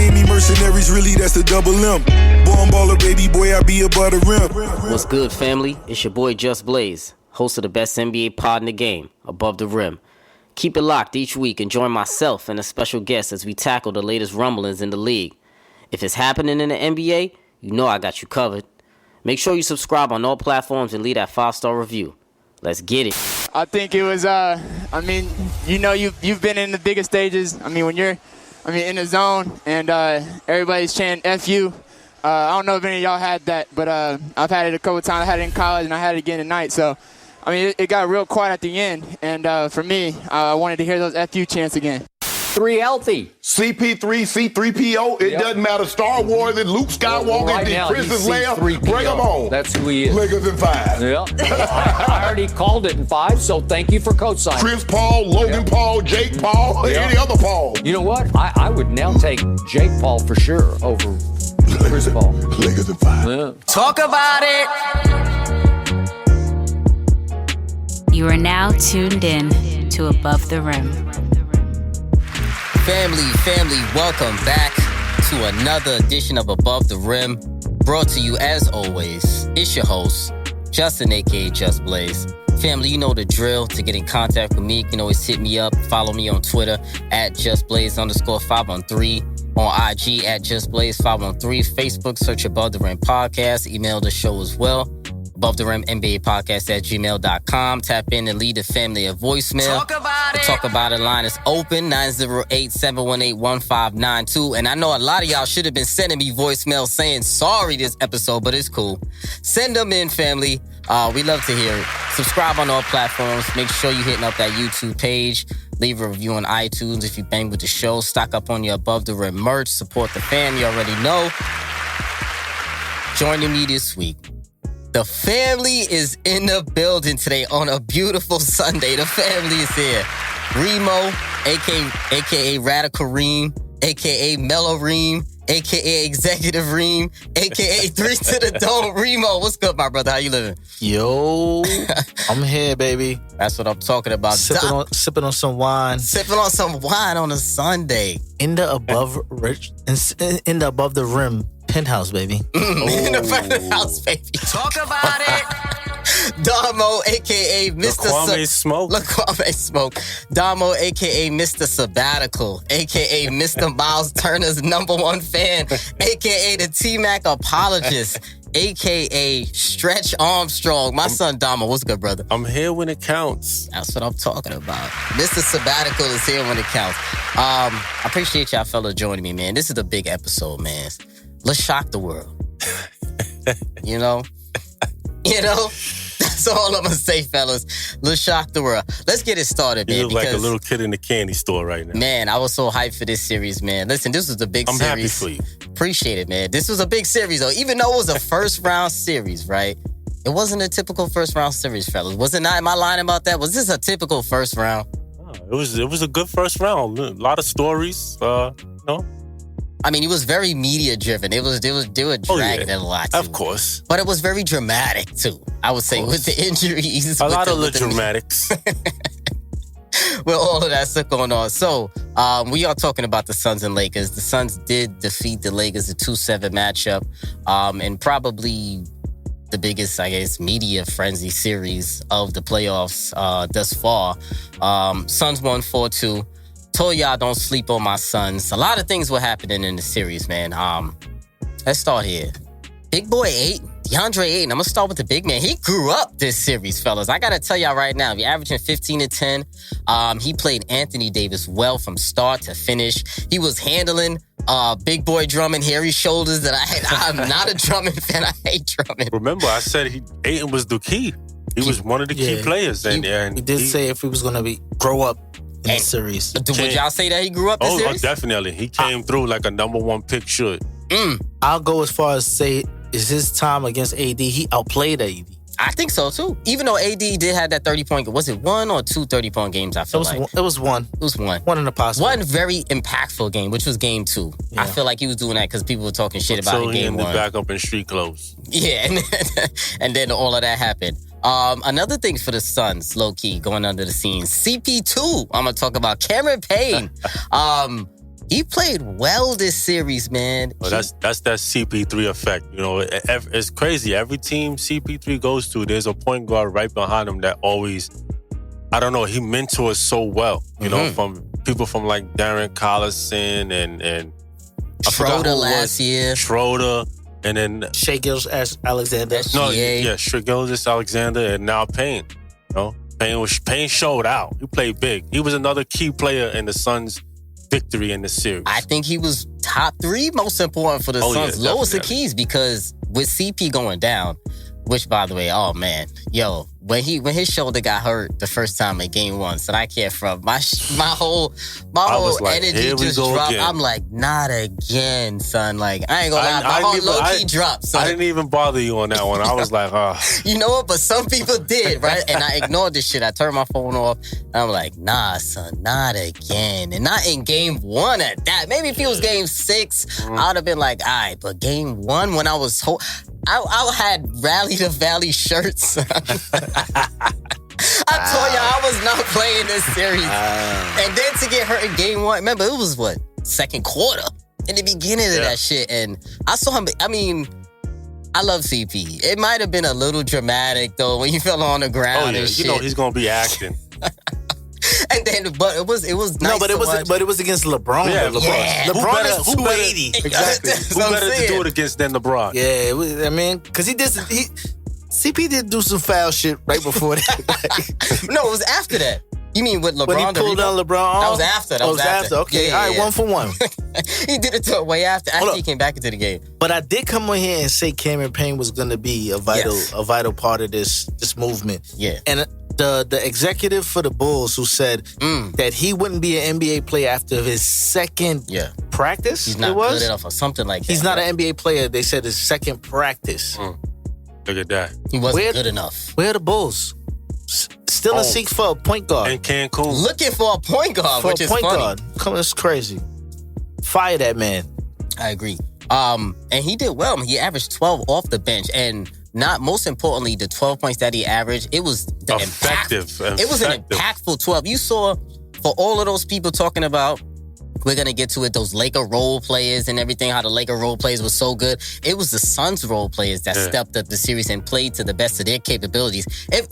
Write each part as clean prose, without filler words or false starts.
ain't me mercenaries, really, that's the double M. Born baller, baby boy, I be above the rim. What's good, family? It's your boy Just Blaze, host of the best NBA pod in the game, Above the Rim. Keep it locked each week and join myself and a special guest as we tackle the latest rumblings in the league. If it's happening in the NBA, you know I got you covered. Make sure you subscribe on all platforms and leave that 5-star review. Let's get it. I think it was, you've been in the biggest stages. When you're, in the zone and everybody's chanting F you. I don't know if any of y'all had that, but I've had it a couple times. I had it in college and I had it again tonight. So, it got real quiet at the end. And for me, I wanted to hear those F you chants again. 3 healthy. CP3, C3PO, it doesn't matter. Star Wars and Luke Skywalker, Right the now, Princess he's Leia, C3PO. bring them on. That's who he is. Lakers in 5. Yeah. I already called it in 5, so thank you for co-signing. Chris Paul, Logan Paul, Jake Paul, any other Paul. You know what? I would now take Jake Paul for sure over Chris Paul. Lakers in 5. Yeah. Talk about it! You are now tuned in to Above the Rim. Family, welcome back to another edition of Above the Rim. Brought to you, as always, it's your host, Justin, a.k.a. Just Blaze. Family, you know the drill. To get in contact with me, you can always hit me up. Follow me on Twitter at JustBlaze_513. On IG at JustBlaze513. Facebook, search Above the Rim Podcast. Email the show as well. Above the Rim NBA Podcast at gmail.com. Tap in and lead the family a voicemail. Talk about it. The Talk About It line is open, 908-718-1592. And I know a lot of y'all should have been sending me voicemails saying sorry this episode, but it's cool. Send them in, family. We love to hear it. Subscribe on all platforms. Make sure you're hitting up that YouTube page. Leave a review on iTunes if you bang with the show. Stock up on your Above the Rim merch. Support the fam, you already know. Joining me this week, the family is in the building today on a beautiful Sunday. The family is here. Remo, a.k.a. Radical Reem, a.k.a. Mellow Reem, a.k.a. Executive Reem, a.k.a. 3 to the Dome. Remo, what's good, my brother? How you living? Yo, I'm here, baby. That's what I'm talking about. Sipping on some wine. Sipping on some wine on a Sunday. In the above the rim penthouse, baby. In the penthouse, baby. Talk about it. Damo, a.k.a. Mr. Kwame Smoke. Kwame Smoke. Damo, a.k.a. Mr. Sabbatical, a.k.a. Mr. Miles Turner's #1 fan, a.k.a. the T-Mac apologist, a.k.a. Stretch Armstrong. My son Damo, what's good, brother? I'm here when it counts. That's what I'm talking about. Mr. Sabbatical is here when it counts. I appreciate y'all fellas joining me, man. This is a big episode, man. Let's shock the world. You know? That's all I'm going to say, fellas. Let's shock the world. Let's get it started, man. You look like a little kid in the candy store right now. Man, I was so hyped for this series, man. Listen, this was a big series. I'm happy for you. Appreciate it, man. This was a big series, though. Even though it was a first-round series, right? It wasn't a typical first-round series, fellas. Was it not? Am I lying about that? Was this a typical first round? Oh, it was a good first round. A lot of stories, it was very media-driven. They were dragging it a lot, too. Of course. But it was very dramatic, too. I would say, with the injuries. A lot of the dramatics. With all of that stuff going on. So, we are talking about the Suns and Lakers. The Suns did defeat the Lakers, a 2-7 matchup. And probably the biggest, I guess, media frenzy series of the playoffs thus far. Suns won 4-2. Told y'all don't sleep on my Suns. A lot of things were happening in the series, man. Let's start here. Big boy 8, DeAndre Ayton. I'm going to start with the big man. He grew up this series, fellas. I got to tell y'all right now, if you're averaging 15 and 10, he played Anthony Davis well from start to finish. He was handling big boy Drummond, hairy shoulders that I'm not a Drummond fan. I hate Drummond. Remember, I said Ayton was the key. He was one of the key players. He did say if he was going to grow up in the series. Would y'all say that he grew up this series? Oh, definitely. He came through like a #1 pick should. I'll go as far as say, is his time against AD, he outplayed AD. I think so, too. Even though AD did have that 30-point, was it 1 or 2 30-point games, I feel like? It was one. It was one. One in the possible. One very impactful game, which was game 2. Yeah. I feel like he was doing that because people were talking shit about it in game 1. So he ended back up in street clothes. Yeah, and then all of that happened. Another thing for the Suns, low-key, going under the scenes. CP2, I'm going to talk about Cameron Payne. He played well this series, man. Well, that's that CP3 effect. You know, it's crazy. Every team CP3 goes to, there's a point guard right behind him that always, I don't know, he mentors so well. You know, from people from like Darren Collison and Schroeder last year. Schroeder. And then Shai Gilgeous-Alexander. Shai Gilgeous-Alexander, and now Payne. You know, Payne showed out. He played big. He was another key player in the Suns' victory in the series. I think he was top 3 most important for the Suns. Yeah, lowest of keys, because with CP going down, which, by the way, oh man, yo, when his shoulder got hurt the first time in Game 1, so I can't front. My whole like, energy just dropped. Again. I'm like, not again, son. Like, I ain't gonna lie, my heart low-key dropped. Son. I didn't even bother you on that one. I was like, You know what? But some people did, right? And I ignored this shit. I turned my phone off. And I'm like, nah, son, not again. And not in Game 1 at that. Maybe if it was Game 6, I would have been like, all right. But Game 1, when I was... I had Rally the Valley shirts. I told y'all I was not playing this series. And then to get hurt in Game 1, remember, it was what? Second quarter. In the beginning of that shit. And I saw him, I mean, I love CP. It might have been a little dramatic, though, when he fell on the ground and shit. You know he's going to be acting. And then, but it was nice. No, but it was against LeBron. Yeah. LeBron is 280. Exactly. Who better to do it against than LeBron? Yeah, I mean, because CP did do some foul shit right before that. No, it was after that. You mean with LeBron? When he pulled down LeBron? That was after. That was after. Okay, all right, 1 for 1. He did it way after he came back into the game. But I did come on here and say Cameron Payne was going to be a vital part of this movement. Yeah. And the executive for the Bulls who said that he wouldn't be an NBA player after his second practice. He's not good enough or something like that. He's not an NBA player. They said his second practice. Look at that. He wasn't good enough. Where are the Bulls? Still in seek for a point guard. In Cancun. Looking for a point guard, which is funny. That's crazy. Fire that man. I agree. And he did well. He averaged 12 off the bench, and not most importantly, the 12 points that he averaged, it was effective. It was an impactful 12. You saw, for all of those people talking about, we're going to get to it, those Laker role players and everything, how the Laker role players were so good. It was the Suns role players that stepped up the series and played to the best of their capabilities.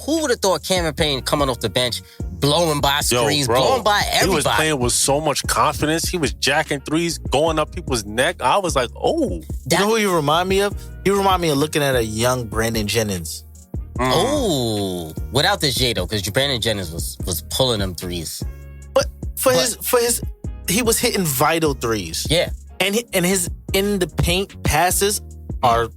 Who would have thought Cameron Payne coming off the bench, blowing by screens, blowing by everybody? He was playing with so much confidence. He was jacking threes, going up people's neck. I was like, oh. You know who you remind me of? You remind me of looking at a young Brandon Jennings. Oh. Without the J, though, because Brandon Jennings was pulling them threes. But for his he was hitting vital threes. Yeah. And his in the paint passes are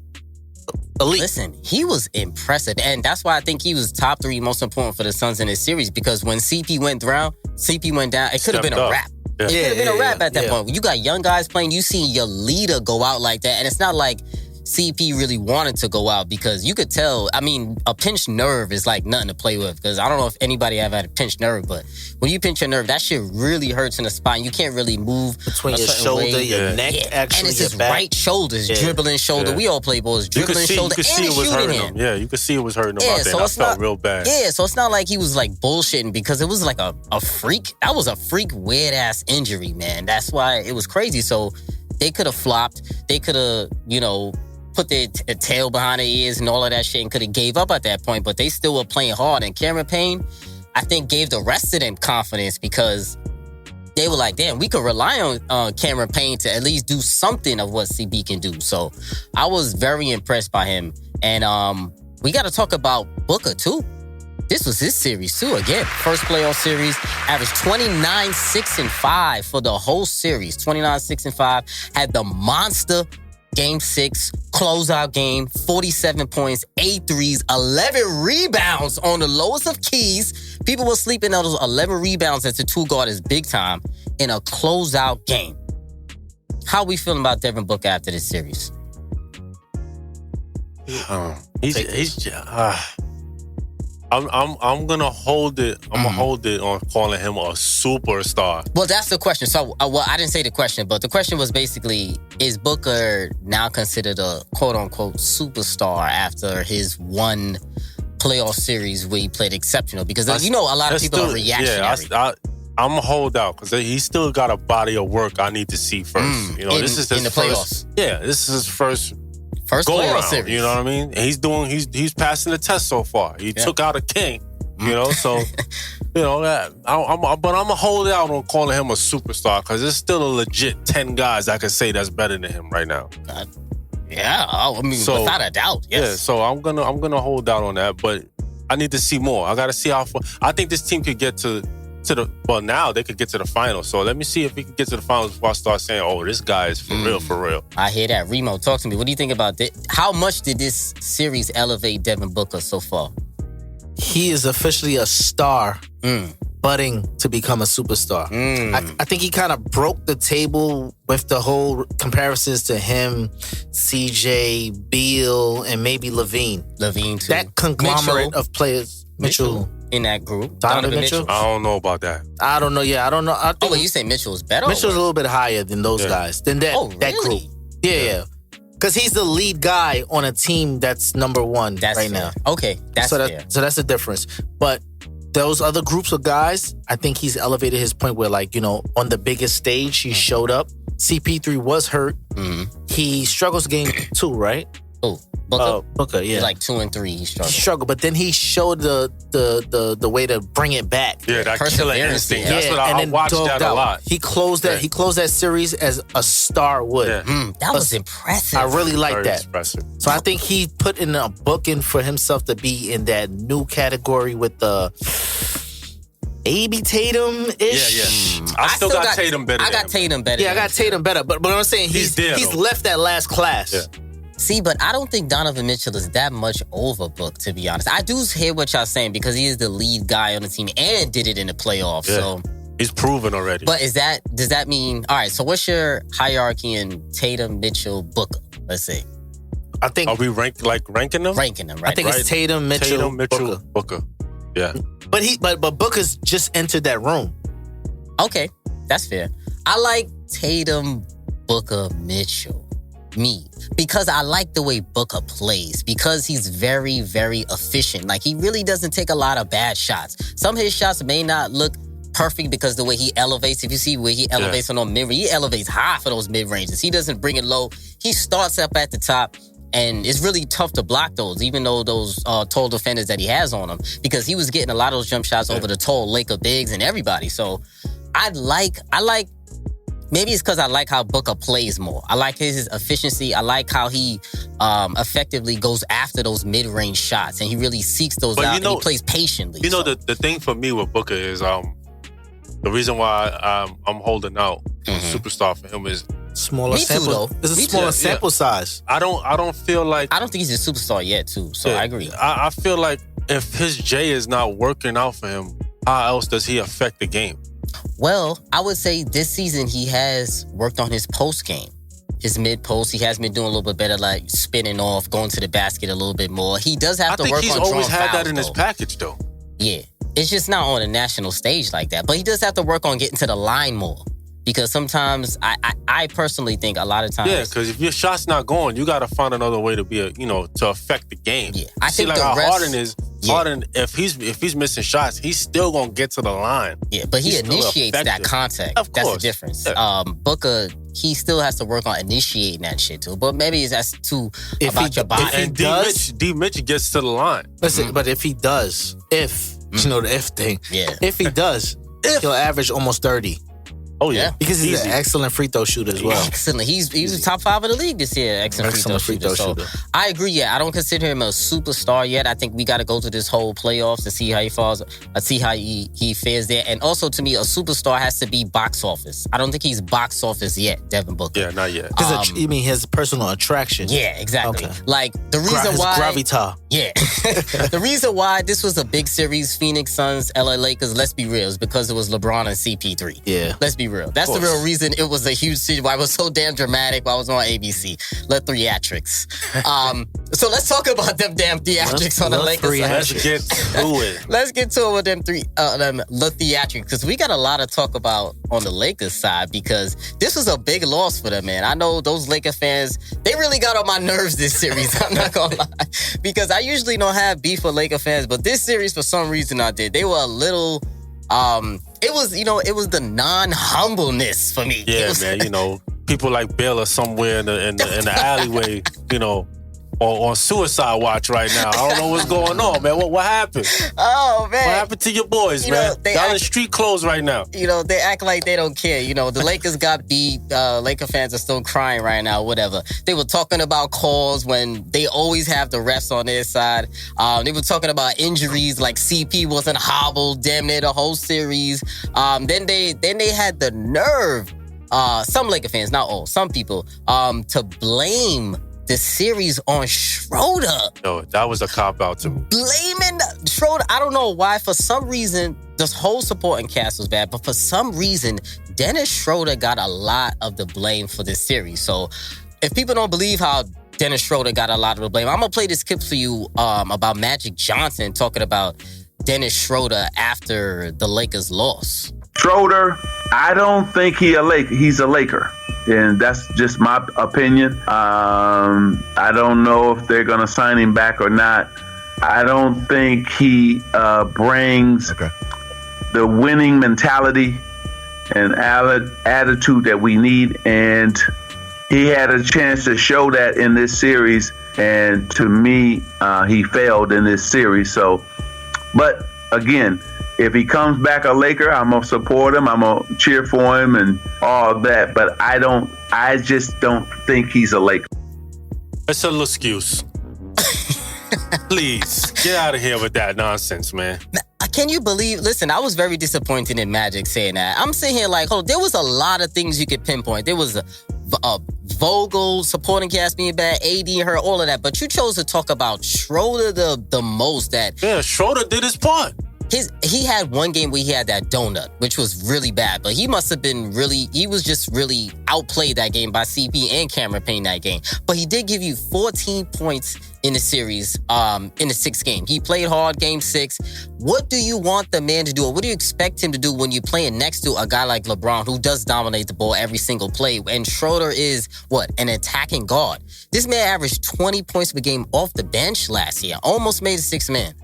elite. Listen, he was impressive. And that's why I think he was top 3 most important for the Suns in this series, because when CP went down, it could have been a wrap. Yeah. It could have been a wrap at that point. When you got young guys playing, you see your leader go out like that. And it's not like CP really wanted to go out, because you could tell, I mean, a pinched nerve is like nothing to play with, because I don't know if anybody ever had a pinched nerve, but when you pinch your nerve, that shit really hurts in the spine. You can't really move between your shoulder, your neck, actually, and it's your his back. Right shoulder, dribbling shoulder. We all play balls, dribbling shoulder, and shooting him. Yeah, you could see it was hurting him out there. I felt real bad. Yeah, so it's not like he was like bullshitting, because it was like a freak. That was a freak weird ass injury, man. That's why it was crazy. So they could have flopped. They could have, put their tail behind their ears and all of that shit and could have gave up at that point, but they still were playing hard. And Cameron Payne, I think, gave the rest of them confidence, because they were like, damn, we could rely on Cameron Payne to at least do something of what CB can do. So I was very impressed by him. And we got to talk about Booker, too. This was his series, too. Again, first playoff series, averaged 29, 6, and 5 for the whole series. 29, 6, and 5. Had the monster Game 6, closeout game, 47 points, 8 threes, 11 rebounds on the lowest of keys. People were sleeping on those 11 rebounds as the 2-guard is big time in a closeout game. How we feeling about Devin Booker after this series? I'm gonna hold it. I'm gonna hold it on calling him a superstar. Well, that's the question. So, I didn't say the question, but the question was basically: is Booker now considered a quote unquote superstar after his one playoff series where he played exceptional? Because a lot of people are reactionary. I'm a holdout because he still got a body of work I need to see first. This is his in the first. playoffs. Yeah, this is his first go around. series. You know what I mean? And he's passing the test so far. He took out a king. So but I'm a holdout on calling him a superstar because there's still a legit 10 guys I can say that's better than him right now. Without a doubt. Yes. Yeah, so I'm gonna hold out on that, but I need to see more. I got to see how far. I think this team could get to now they could get to the finals. So let me see if we can get to the finals before I start saying, oh, this guy is for real. I hear that. Remo, talk to me. What do you think about that? How much did this series elevate Devin Booker so far? He is officially a star, budding to become a superstar. I think he kind of broke the table with the whole comparisons to him, CJ, Beal, and maybe Levine. Levine, too. That conglomerate of players. Mitchell. In that group. Donovan Mitchell? I don't know about that. I don't know. Yeah, I don't know. I think you say Mitchell's better? Mitchell's a little bit higher than those guys, than that group. Yeah. Because he's the lead guy on a team that's number one now. Okay, that's fair. So that's the difference. But those other groups of guys, I think he's elevated his point where, on the biggest stage, he showed up. CP3 was hurt. He struggles game 2, right? Oh, Booker? Booker, yeah. He's like 2 and 3, he struggled. But then he showed the way to bring it back. Yeah, that killer instinct. That's what and I watched that a lot. He closed that series as a star would. Yeah. That was impressive. I really like that. Impressive. So I think he put in a booking for himself to be in that new category with the maybe Tatum-ish. Yeah. I still got Tatum better. I got Tatum better. Yeah, I got Tatum better. But I'm saying he's left that last class. Yeah. See, but I don't think Donovan Mitchell is that much overbooked, to be honest. I do hear what y'all saying because he is the lead guy on the team and did it in the playoffs. Yeah. So he's proven already. But does that mean, all right, so what's your hierarchy in Tatum, Mitchell, Booker? Let's see. I think. Are we ranking them? Ranking them, right? I think it's Tatum, Mitchell, Booker. Yeah. But Booker's just entered that room. Okay, that's fair. I like Tatum, Booker, Mitchell. Because I like the way Booker plays, because he's very, very efficient. Like, he really doesn't take a lot of bad shots. Some of his shots may not look perfect because the way he elevates, if you see where he elevates on mid-range, he elevates high for those mid-ranges. He doesn't bring it low. He starts up at the top, and it's really tough to block those, even though those tall defenders that he has on him, because he was getting a lot of those jump shots over the tall Laker bigs and everybody. So I like maybe it's because I like how Booker plays more. I like his efficiency. I like how he effectively goes after those mid-range shots, and he really seeks those out, and he plays patiently. The thing for me with Booker is the reason why I'm holding out superstar for him is smaller sample. It's a smaller sample size. I don't feel like... I don't think he's a superstar yet, too, so I agree. I feel like if his J is not working out for him, how else does he affect the game? Well, I would say this season he has worked on his post game. His mid-post, he has been doing a little bit better, like spinning off, going to the basket a little bit more. He does have to work on drawing fouls, I think he's always had that in his package, though. Yeah. It's just not on a national stage like that. But he does have to work on getting to the line more. Because sometimes, I personally think a lot of times... Yeah, because if your shot's not going, you got to find another way to to affect the game. Yeah, I think like how Harden is... Harden, if he's missing shots, he's still going to get to the line. Yeah, but he initiates that contact. Of course. That's the difference. Yeah. Booker, he still has to work on initiating that shit too. But maybe that's too about your body. And D. Mitch gets to the line. Listen, but if he does, the if thing. Yeah. If he does, he'll average almost 30. Oh, yeah. Because he's an excellent free throw shooter as well. Excellent. He was top 5 of the league this year. Excellent free throw shooter. So I agree, yeah. I don't consider him a superstar yet. I think we got to go through this whole playoffs to see how he falls, see how he fares there. And also, to me, a superstar has to be box office. I don't think he's box office yet, Devin Booker. Yeah, not yet. You mean his personal attraction? Yeah, exactly. Okay. Like, the reason his why... gravitas. Yeah. The reason why this was a big series, Phoenix Suns, LA Lakers, let's be real, is because it was LeBron and CP3. Yeah. Let's be real. That's the real reason it was a huge series, why it was so damn dramatic, why I was on ABC. Theatrics. So let's talk about them damn theatrics on the Lakers side. Let's get to it. Let's get to it with them theatrics, because we got a lot to talk about on the Lakers side, because this was a big loss for them, man. I know those Laker fans, they really got on my nerves this series, I'm not gonna lie. Because I usually don't have beef with Laker fans, but this series, for some reason, I did. They were a little It was, it was the non-humbleness for me. Yeah, was, man. People like Bill are somewhere in the alleyway, on suicide watch right now. I don't know what's going on, man. What happened? Oh, man. What happened to your boys, man? Y'all in street clothes right now. They act like they don't care. The Lakers got beat. Laker fans are still crying right now, whatever. They were talking about calls when they always have the refs on their side. They were talking about injuries like CP wasn't hobbled damn near the whole series. Then they had the nerve, some Laker fans, not all, some people, to blame the series on Schroeder. No, that was a cop-out to me. Blaming Schroeder. I don't know why. For some reason, this whole supporting cast was bad. But for some reason, Dennis Schroeder got a lot of the blame for this series. So if people don't believe how Dennis Schroeder got a lot of the blame, I'm going to play this clip for you about Magic Johnson talking about Dennis Schroeder after the Lakers loss. Schroeder, I don't think he's a Laker. And that's just my opinion. I don't know if they're going to sign him back or not. I don't think he brings the winning mentality and attitude that we need. And he had a chance to show that in this series. And to me, he failed in this series. So, but again, if he comes back a Laker, I'm going to support him. I'm going to cheer for him and all of that. But I just don't think he's a Laker. It's a little excuse. Please, get out of here with that nonsense, man. Can you believe? Listen, I was very disappointed in Magic saying that. I'm sitting here like, there was a lot of things you could pinpoint. There was a Vogel, supporting cast being bad, AD and her, all of that. But you chose to talk about Schroeder the most. Yeah, Schroeder did his part. He had one game where he had that donut, which was really bad. But he must have been he was just really outplayed that game by CP and Cameron Payne that game. But he did give you 14 points in the series, in the sixth game. He played hard, game 6. What do you want the man to do? Or what do you expect him to do when you're playing next to a guy like LeBron who does dominate the ball every single play? And Schroeder is, an attacking guard. This man averaged 20 points per game off the bench last year. Almost made a 6th man.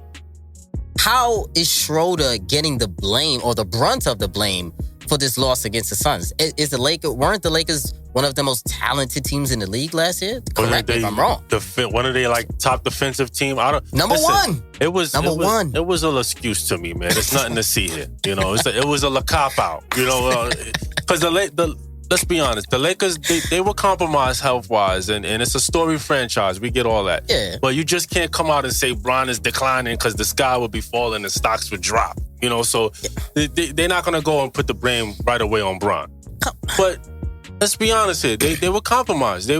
How is Schroeder getting the blame or the brunt of the blame for this loss against the Suns? Weren't the Lakers one of the most talented teams in the league last year? Correct me if I'm wrong. One of their top defensive team. Number one. It was number one. It was a little excuse to me, man. It's nothing to see here. It was a cop out. Because let's be honest, the Lakers, they were compromised health-wise, and it's a storied franchise. We get all that. Yeah. But you just can't come out and say Bron is declining because the sky would be falling and stocks would drop. So they're not going to go and put the blame right away on Bron. But let's be honest here. They were compromised.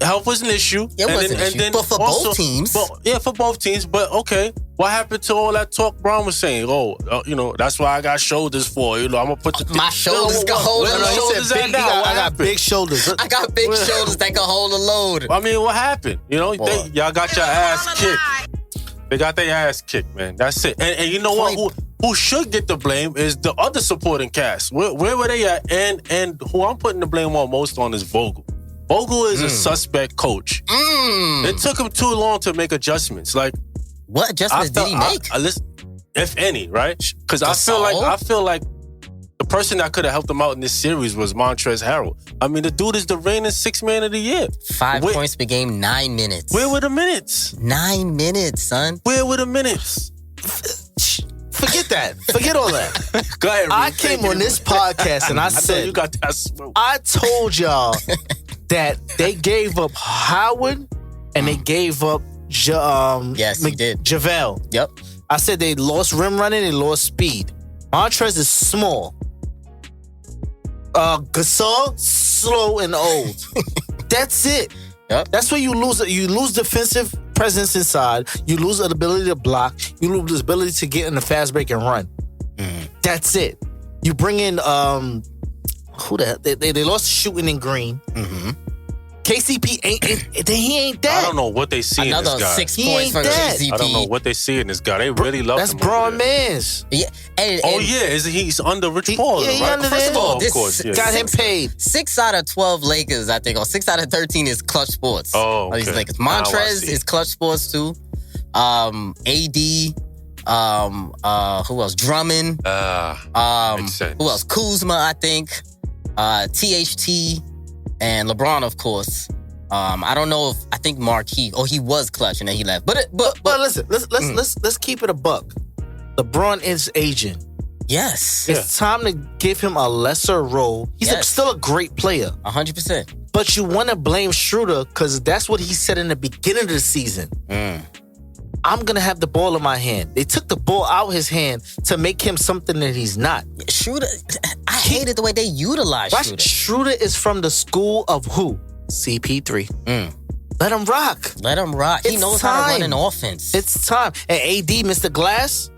Health was an issue. It was an issue. But for both teams. For both teams. But okay, what happened to all that talk Bron was saying? That's why I got shoulders for. I'm going to put my shoulders can hold the load. I got big shoulders. I got big shoulders that can hold the load. I mean, what happened? Y'all got your ass kicked. They got their ass kicked, man. That's it. And you know what? Who should get the blame is the other supporting cast. Where were they at? And who I'm putting the blame on most on is Vogel. Vogel is a suspect coach. It took him too long to make adjustments. Like, what adjustments did he make? If any, right? Because I feel like the person that could have helped him out in this series was Montrezl Harrell. I mean, the dude is the reigning 6th man of the year. 5 points per game, 9 minutes. Where were the minutes? 9 minutes, son. Where were the minutes? Forget that. Forget all that. Go ahead, I came on this podcast and I said, you got that smoke. I told y'all that they gave up Howard and they gave up yes, he did. JaVale. Yep. I said they lost rim running, they lost speed. Montrezl is small. Gasol, slow and old. That's it. Yep. That's where you lose. You lose defensive presence inside. You lose the ability to block. You lose the ability to get in the fast break and run. That's it. You bring in who the hell? They lost shooting in Green. KCP he ain't that. I don't know what they see in this guy. Another 6 points for KCP. I don't know what they see in this guy. They really love him. That's Braun Mans. Yeah. He's under Rich Paul, yeah, right? Under First of all, of course, got him paid. 6 out of 12 Lakers, I think, or 6 out of 13 is Clutch Sports. Oh, okay. These Lakers. Montrezl is Clutch Sports too. AD, Who else? Drummond. Makes sense. Who else? Kuzma, I think. THT and LeBron, of course. I don't know if I think Marquis. Oh, he was clutch and then he left. But listen, let's keep it a buck. LeBron is aging. Yes, it's time to give him a lesser role. He's still a great player, 100%. But you want to blame Schroeder because that's what he said in the beginning of the season. I'm gonna have the ball in my hand. They took the ball out of his hand to make him something that he's not. Schroeder, I hated the way they utilized Schroeder. Schroeder is from the school of who? CP3. Let him rock. Let him rock. He knows how to run an offense. It's time. And AD, Mr. Glass,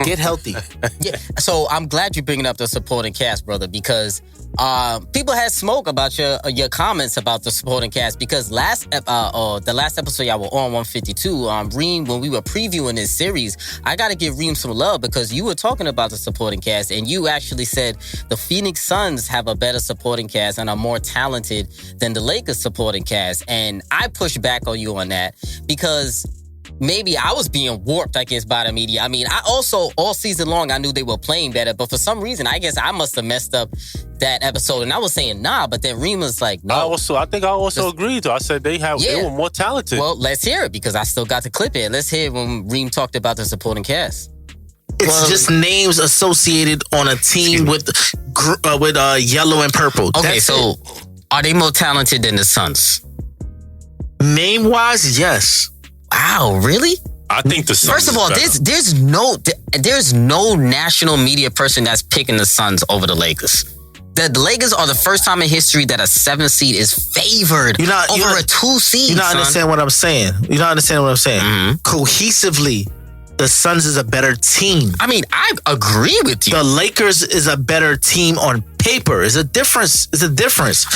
get healthy. Yeah. So I'm glad you're bringing up the supporting cast, brother, because people had smoke about your comments about the supporting cast because the last episode y'all were on 152, Reem, when we were previewing this series, I got to give Reem some love because you were talking about the supporting cast and you actually said the Phoenix Suns have a better supporting cast and are more talented than the Lakers supporting cast. And I pushed back on you on that because maybe I was being warped, I guess, by the media. I mean, I also, all season long, I knew they were playing better, but for some reason, I guess I must have messed up that episode. And I was saying, nah, but then Reem was like, no. I think I also agreed, though. I said they were more talented. Well, let's hear it, because I still got the clip here. Let's hear it when Reem talked about the supporting cast. It's just names associated on a team with yellow and purple. Okay, so are they more talented than the Suns? Name-wise, yes. Wow, really? I think the Suns. First of all, there's no national media person that's picking the Suns over the Lakers. The Lakers are the first time in history that a 7 seed is favored over a 2 seed. You don't understand what I'm saying. Mm-hmm. Cohesively, the Suns is a better team. I mean, I agree with you. The Lakers is a better team on paper. It's a difference.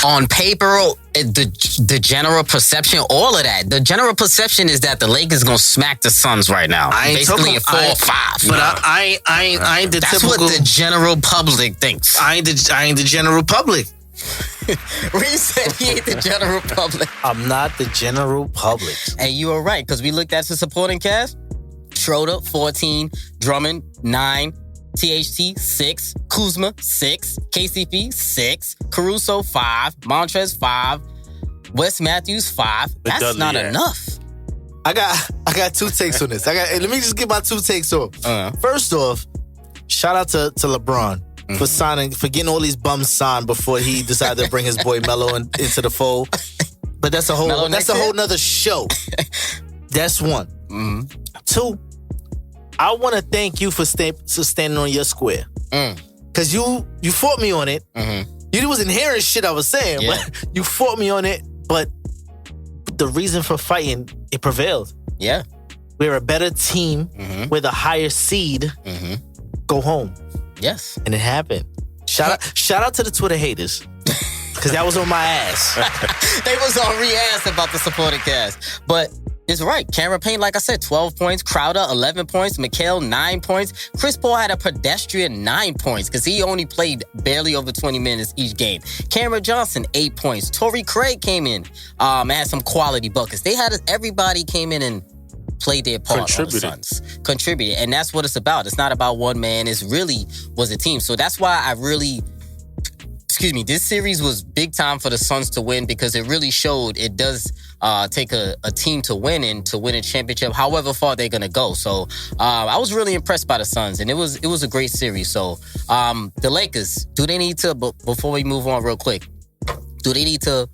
On paper, the general perception, all of that. The general perception is that the Lakers gonna smack the Suns right now. Basically a 4 or 5. But I ain't the That's typical. What the general public thinks. I ain't the general public. Reem said he ain't the general public. I'm not the general public. And you are right, because we looked at the supporting cast. Schroeder, 14. Drummond, 9. THT, 6. Kuzma, 6. KCP, 6. Caruso, 5. Montrez, 5. Wes Matthews, 5. That's not enough. I got 2 takes on this. Let me just get my 2 takes off. First off, shout out to LeBron for getting all these bums signed before he decided to bring his boy Melo into the fold. But that's a whole nother show. That's one. 2, I want to thank you for standing on your square. Because you fought me on it. You wasn't hearing shit I was saying, but you fought me on it. But the reason for fighting, it prevailed. Yeah. We're a better team with a higher seed. Go home. Yes. And it happened. Shout out to the Twitter haters. Because that was on my ass. They was on re-ass about the supporting cast. But it's right. Cameron Payne, like I said, 12 points. Crowder, 11 points. Mikal, 9 points. Chris Paul had a pedestrian 9 points because he only played barely over 20 minutes each game. Cameron Johnson, 8 points. Torrey Craig came in and had some quality buckets. Everybody came in and played their part on the Suns. Contributed. And that's what it's about. It's not about one man. It really was a team. So that's why this series was big time for the Suns to win because it really showed it does take a team to win and to win a championship, however far they're going to go. So I was really impressed by the Suns, and it was a great series. So the Lakers, do they need to, before we move on real quick, do they need to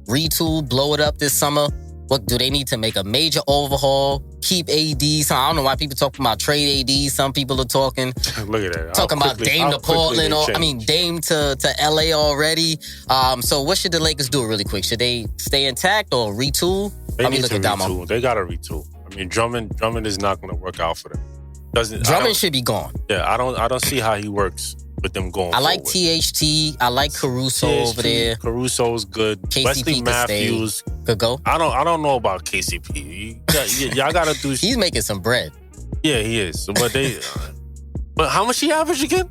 retool, blow it up this summer? What do they need to make a major overhaul? Keep AD? So I don't know why people talk about trade AD. Some people are talking. Look at that. Talking about Dame to Portland, Dame to LA already. So what should the Lakers do really quick? Should they stay intact or retool? They need to retool. They got to retool. I mean, Drummond is not going to work out for them. Drummond should be gone. Yeah, I don't see how he works with them going. I like THT. I like Caruso over there. Caruso's good. KCP Wesley Matthews could go. I don't know about KCP. Y'all gotta do. He's making some bread. Yeah, he is. But how much he average again?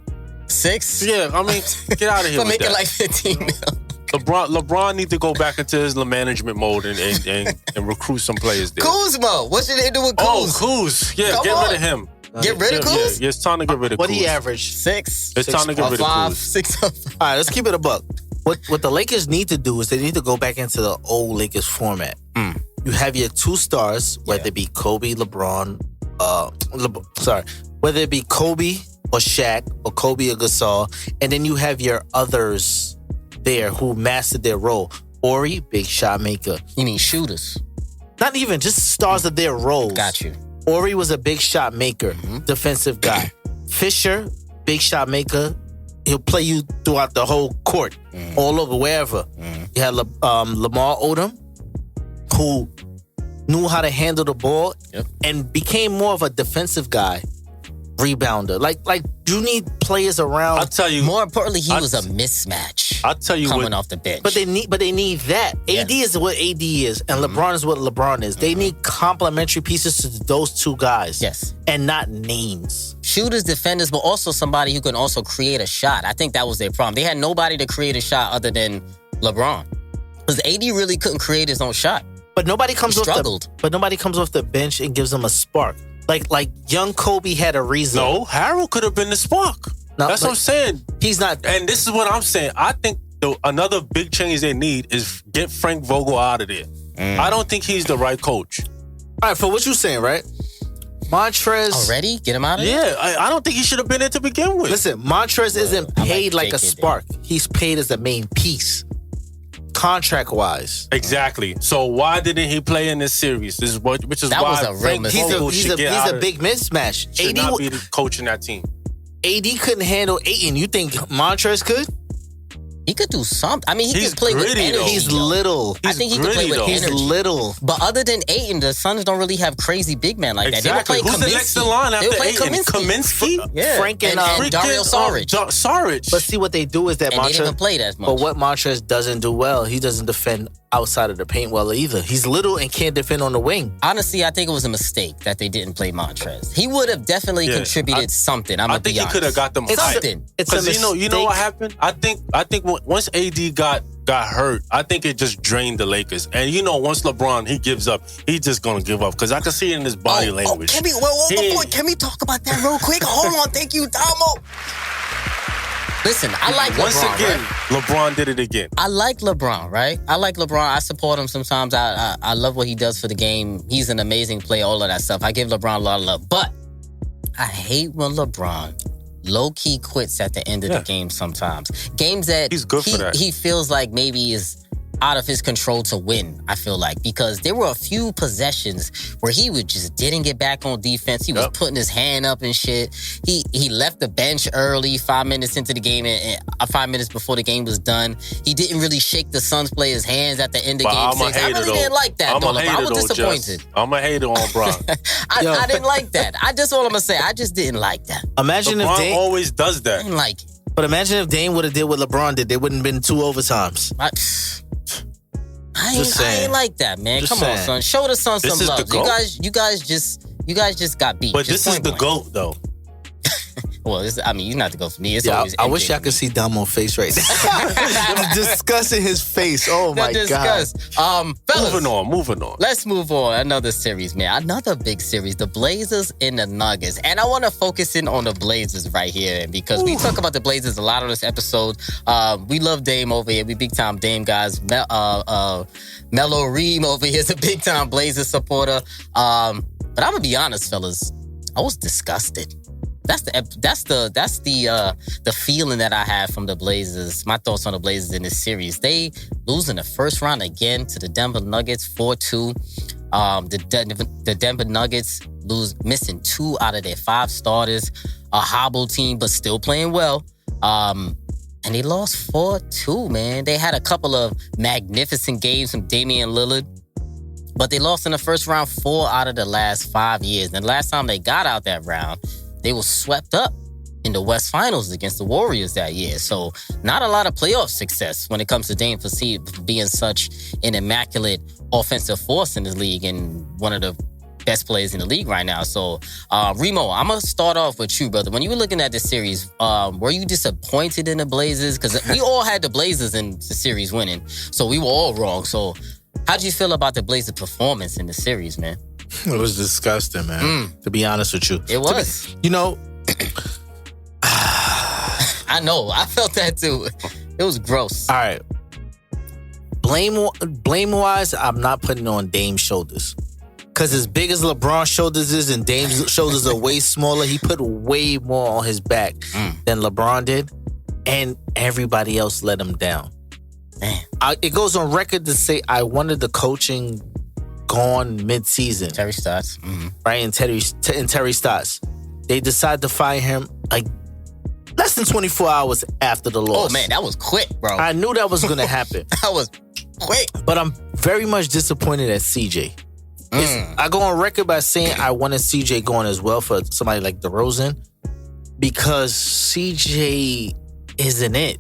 6. Yeah, I mean, get out of here. For making like 15 mil. LeBron needs to go back into his management mode and recruit some players there. Kuzma, what should they do with Kuz? Oh, Kuz. Yeah, get rid of him. Get rid of Kuz? Yeah, it's time to get rid of Kuz. What he averaged? 6. It's time to get rid of 5, Kuz. 6. All right, let's keep it a buck. What the Lakers need to do is they need to go back into the old Lakers format. You have your two stars, whether it be Kobe, LeBron, whether it be Kobe or Shaq or Kobe or Gasol, and then you have your others there who mastered their role. Ori, big shot maker. You mean shooters? Not even, just stars of their roles. Got you. Ori was a big shot maker, defensive guy. Fisher, big shot maker. He'll play you throughout the whole court, all over, wherever. You had Lamar Odom, who knew how to handle the ball and became more of a defensive guy, rebounder. Like you need players around. I'll tell you. More importantly, he was a mismatch. I'll tell you coming off the bench. But they need that. AD is what AD is, and LeBron is what LeBron is. They need complementary pieces to those two guys. Yes. And not names. Shooters, defenders, but also somebody who can also create a shot. I think that was their problem. They had nobody to create a shot other than LeBron. Because AD really couldn't create his own shot. But nobody comes He off struggled. but nobody comes off the bench and gives them a spark. Like young Kobe had a reason. No, Harold could have been the spark. No, That's what I'm saying. He's not. And this is what I'm saying. I think another big change they need is get Frank Vogel out of there. I don't think he's the right coach. All right, for what you saying, right? Montrez. Already? Get him out of there? Yeah, I don't think he should have been there to begin with. Listen, Montrez isn't paid like a fake it, spark. He's paid as the main piece. Contract-wise. Exactly. So why didn't he play in this series? Which is That why was a real Frank mistake. Vogel He's should get out a of big mismatch. should not be the coach in that team. AD couldn't handle Ayton. You think Montrez could? He could do something. I mean, he He's could play with gritty, energy. though. He's though. little. I think he could play gritty, with though. He's energy. little. But other than Ayton, the Suns don't really have crazy big men like Exactly. that. They were Who's playing the next in line They were after playing Ayton? Kaminsky? Yeah. Frank and, Dario Saric. Saric. But see, what they do is that And they didn't Montrez. even play that much. But what Montrez doesn't do well, he doesn't defend outside of the paint well either. He's little and can't defend on the wing. Honestly, I think it was a mistake that they didn't play Montrez. He would have definitely contributed something. I think he could have got them something. It's a Because you know mistake. what happened? I think once AD got hurt, I think it just drained the Lakers. And once LeBron he gives up, he's just gonna give up. Because I can see it in his body language. Can we talk about that real quick? Hold on, thank you, Damo. Listen, I like Once LeBron. again, Right? LeBron did it again. I like LeBron, right? I like LeBron. I support him sometimes. I love what he does for the game. He's an amazing player, all of that stuff. I give LeBron a lot of love. But I hate when LeBron low-key quits at the end of the game sometimes. Games that He's good for that. He feels like maybe is out of his control to win, I feel like. Because there were a few possessions where he just didn't get back on defense. He was putting his hand up and shit. He left the bench early, 5 minutes into the game, and 5 minutes before the game was done. He didn't really shake the Suns players' hands at the end of game 6. I really didn't like that, though. I was disappointed. I'm a hater on Bron. I didn't like that. That's all I'm going to say. I just didn't like that. Imagine if LeBron Dame always does that. I didn't like it. But imagine if Dame would have did what LeBron did. There wouldn't have been 2 overtimes. I ain't like that, man. Just Come on, saying. son. Show the Suns This some is love. the GOAT. You guys just got beat. But Just this is point the blank. GOAT, though. Well, you're not the GOAT for me. It's Yeah, always I MJ wish I for could me. see Damo's face right now. Discussing his face. Oh my God. Fellas, Moving on. let's move on. Another series, man. Another big series. The Blazers and the Nuggets. And I want to focus in on the Blazers right here. Because we talk about the Blazers a lot on this episode. We love Dame over here. We big time Dame guys. Melo Reem over here is a big time Blazers supporter. But I'm gonna be honest, fellas. I was disgusted. That's the feeling that I have from the Blazers. My thoughts on the Blazers in this series. They lose in the first round again to the Denver Nuggets 4-2. The Denver Nuggets missing 2 out of their 5 starters. A hobble team, but still playing well. And they lost 4-2, man. They had a couple of magnificent games from Damian Lillard. But they lost in the first round 4 out of the last 5 years. And the last time they got out that round, they were swept up in the West Finals against the Warriors that year. So not a lot of playoff success when it comes to Dame being such an immaculate offensive force in this league and one of the best players in the league right now. So, Remo, I'm going to start off with you, brother. When you were looking at this series, were you disappointed in the Blazers? Because we all had the Blazers in the series winning, so we were all wrong. So how did you feel about the Blazers' performance in the series, man? It was disgusting, man. To be honest with you. It was. You know, I know. I felt that too. It was gross. all right. Blame-wise, I'm not putting it on Dame's shoulders. Because as big as LeBron's shoulders is and Dame's shoulders are way smaller, he put way more on his back than LeBron did. And everybody else let him down. Man. It goes on record to say I wanted the coaching gone mid-season. Terry Stotts. Right? And Terry Stotts. They decided to fire him like less than 24 hours after the loss. Oh, man, that was quick, bro. I knew that was going to happen. That was quick. But I'm very much disappointed at CJ. I go on record by saying I wanted CJ going as well for somebody like DeRozan because CJ isn't it.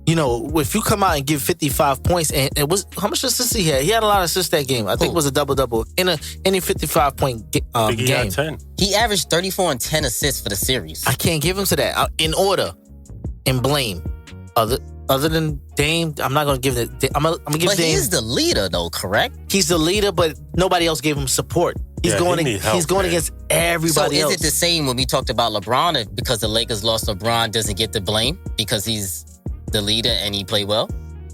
You know, if you come out and give 55 points, and it was how much assists he had? He had a lot of assists that game. I think it was a double-double in any 55-point game. He had 10. He averaged 34 and 10 assists for the series. I can't give him to that. In order and blame. Other than Dame, I'm not going to give it. I'm gonna give But Dame. he is the leader, though, correct? He's the leader, but nobody else gave him support. He's going against everybody else. So is it the same when we talked about LeBron? Because the Lakers lost, LeBron doesn't get the blame because he's the leader and he played well?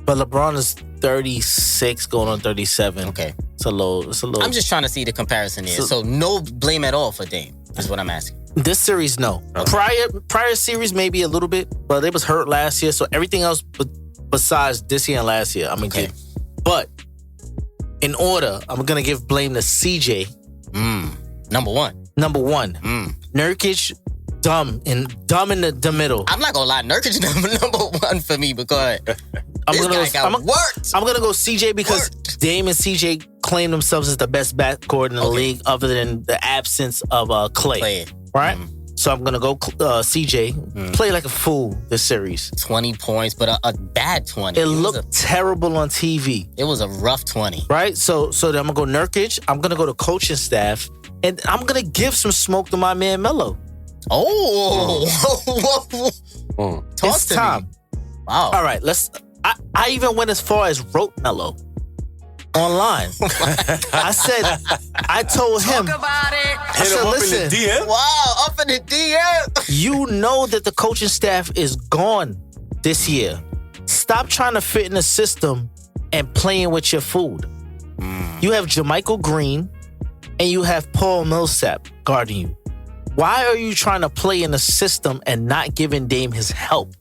But LeBron is 36 going on 37. Okay. It's a low. I'm just trying to see the comparison here. So no blame at all for Dame is what I'm asking. This series, no. Prior series, maybe a little bit, but they was hurt last year. So everything else besides this year and last year, I'm going to give. But in order, I'm going to give blame to CJ. Number one. Nurkic, dumb in the middle. I'm not going to lie. Nurkic number one for me because I'm going to go CJ because Dame and CJ claim themselves as the best backcourt in the league other than the absence of Clay. Right? So I'm going to go CJ. Play like a fool this series. 20 points, but a bad 20. It looked terrible on TV. It was a rough 20. Right? So then I'm going to go Nurkic. I'm going to go to coaching staff. And I'm going to give some smoke to my man Melo. It's time. Wow. All right, I even went as far as wrote Melo online. I told him. Hit him up in the DM? Wow, up in the DM. You know that the coaching staff is gone this year. Stop trying to fit in the system and playing with your food. You have JaMychal Green and you have Paul Millsap guarding you. Why are you trying to play in the system and not giving Dame his help?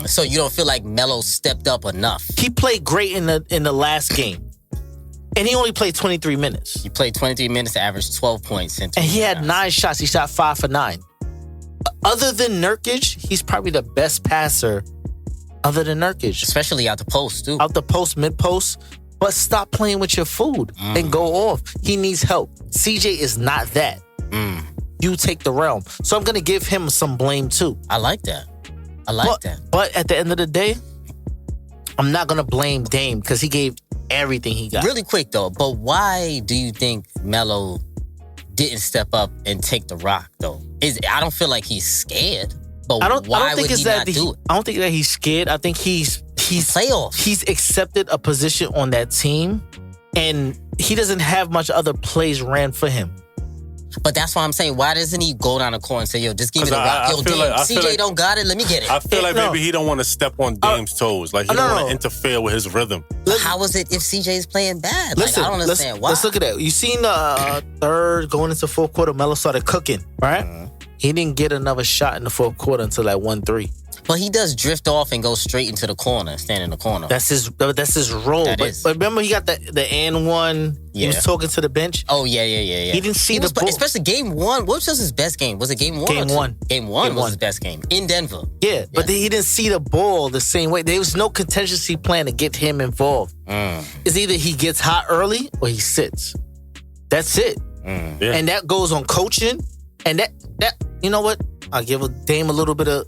So you don't feel like Melo stepped up enough? He played great in the last game. And he only played 23 minutes. He played 23 minutes, averaged 12 points. And he had 9 shots. He shot 5 for 9. Other than Nurkic, he's probably the best passer other than Nurkic. Especially out the post, too. Out the post, mid-post. But stop playing with your food and go off. He needs help. CJ is not that. You take the realm. So I'm going to give him some blame, too. I like that. But at the end of the day, I'm not going to blame Dame because he gave everything he got. Really quick, though. But why do you think Melo didn't step up and take the rock, though? I don't feel like he's scared. But why would he not do it? I don't think that he's scared. I think he's playoffs. He's accepted a position on that team, and he doesn't have much other plays ran for him. But that's why I'm saying, why doesn't he go down the court and say, yo, just give me the rock. Yo, Dame, CJ don't got it, let me get it. I feel like maybe he don't want to step on Dame's toes. Like, he don't want to interfere with his rhythm. How is it if CJ is playing bad? I don't understand why. Let's look at that. You seen the third going into fourth quarter, Melo started cooking, right? He didn't get another shot in the fourth quarter until like 1-3. But he does drift off and go straight into the corner, stand in the corner. That's his role. But remember, he got the and one. Yeah. He was talking to the bench. Oh, yeah. He didn't see the ball. Especially game one. What was his best game? Was it game one? Game one. Game one was his best game in Denver. Yeah, but he didn't see the ball the same way. There was no contingency plan to get him involved. It's either he gets hot early or he sits. That's it. And that goes on coaching. And that you know what? I'll give Dame a little bit of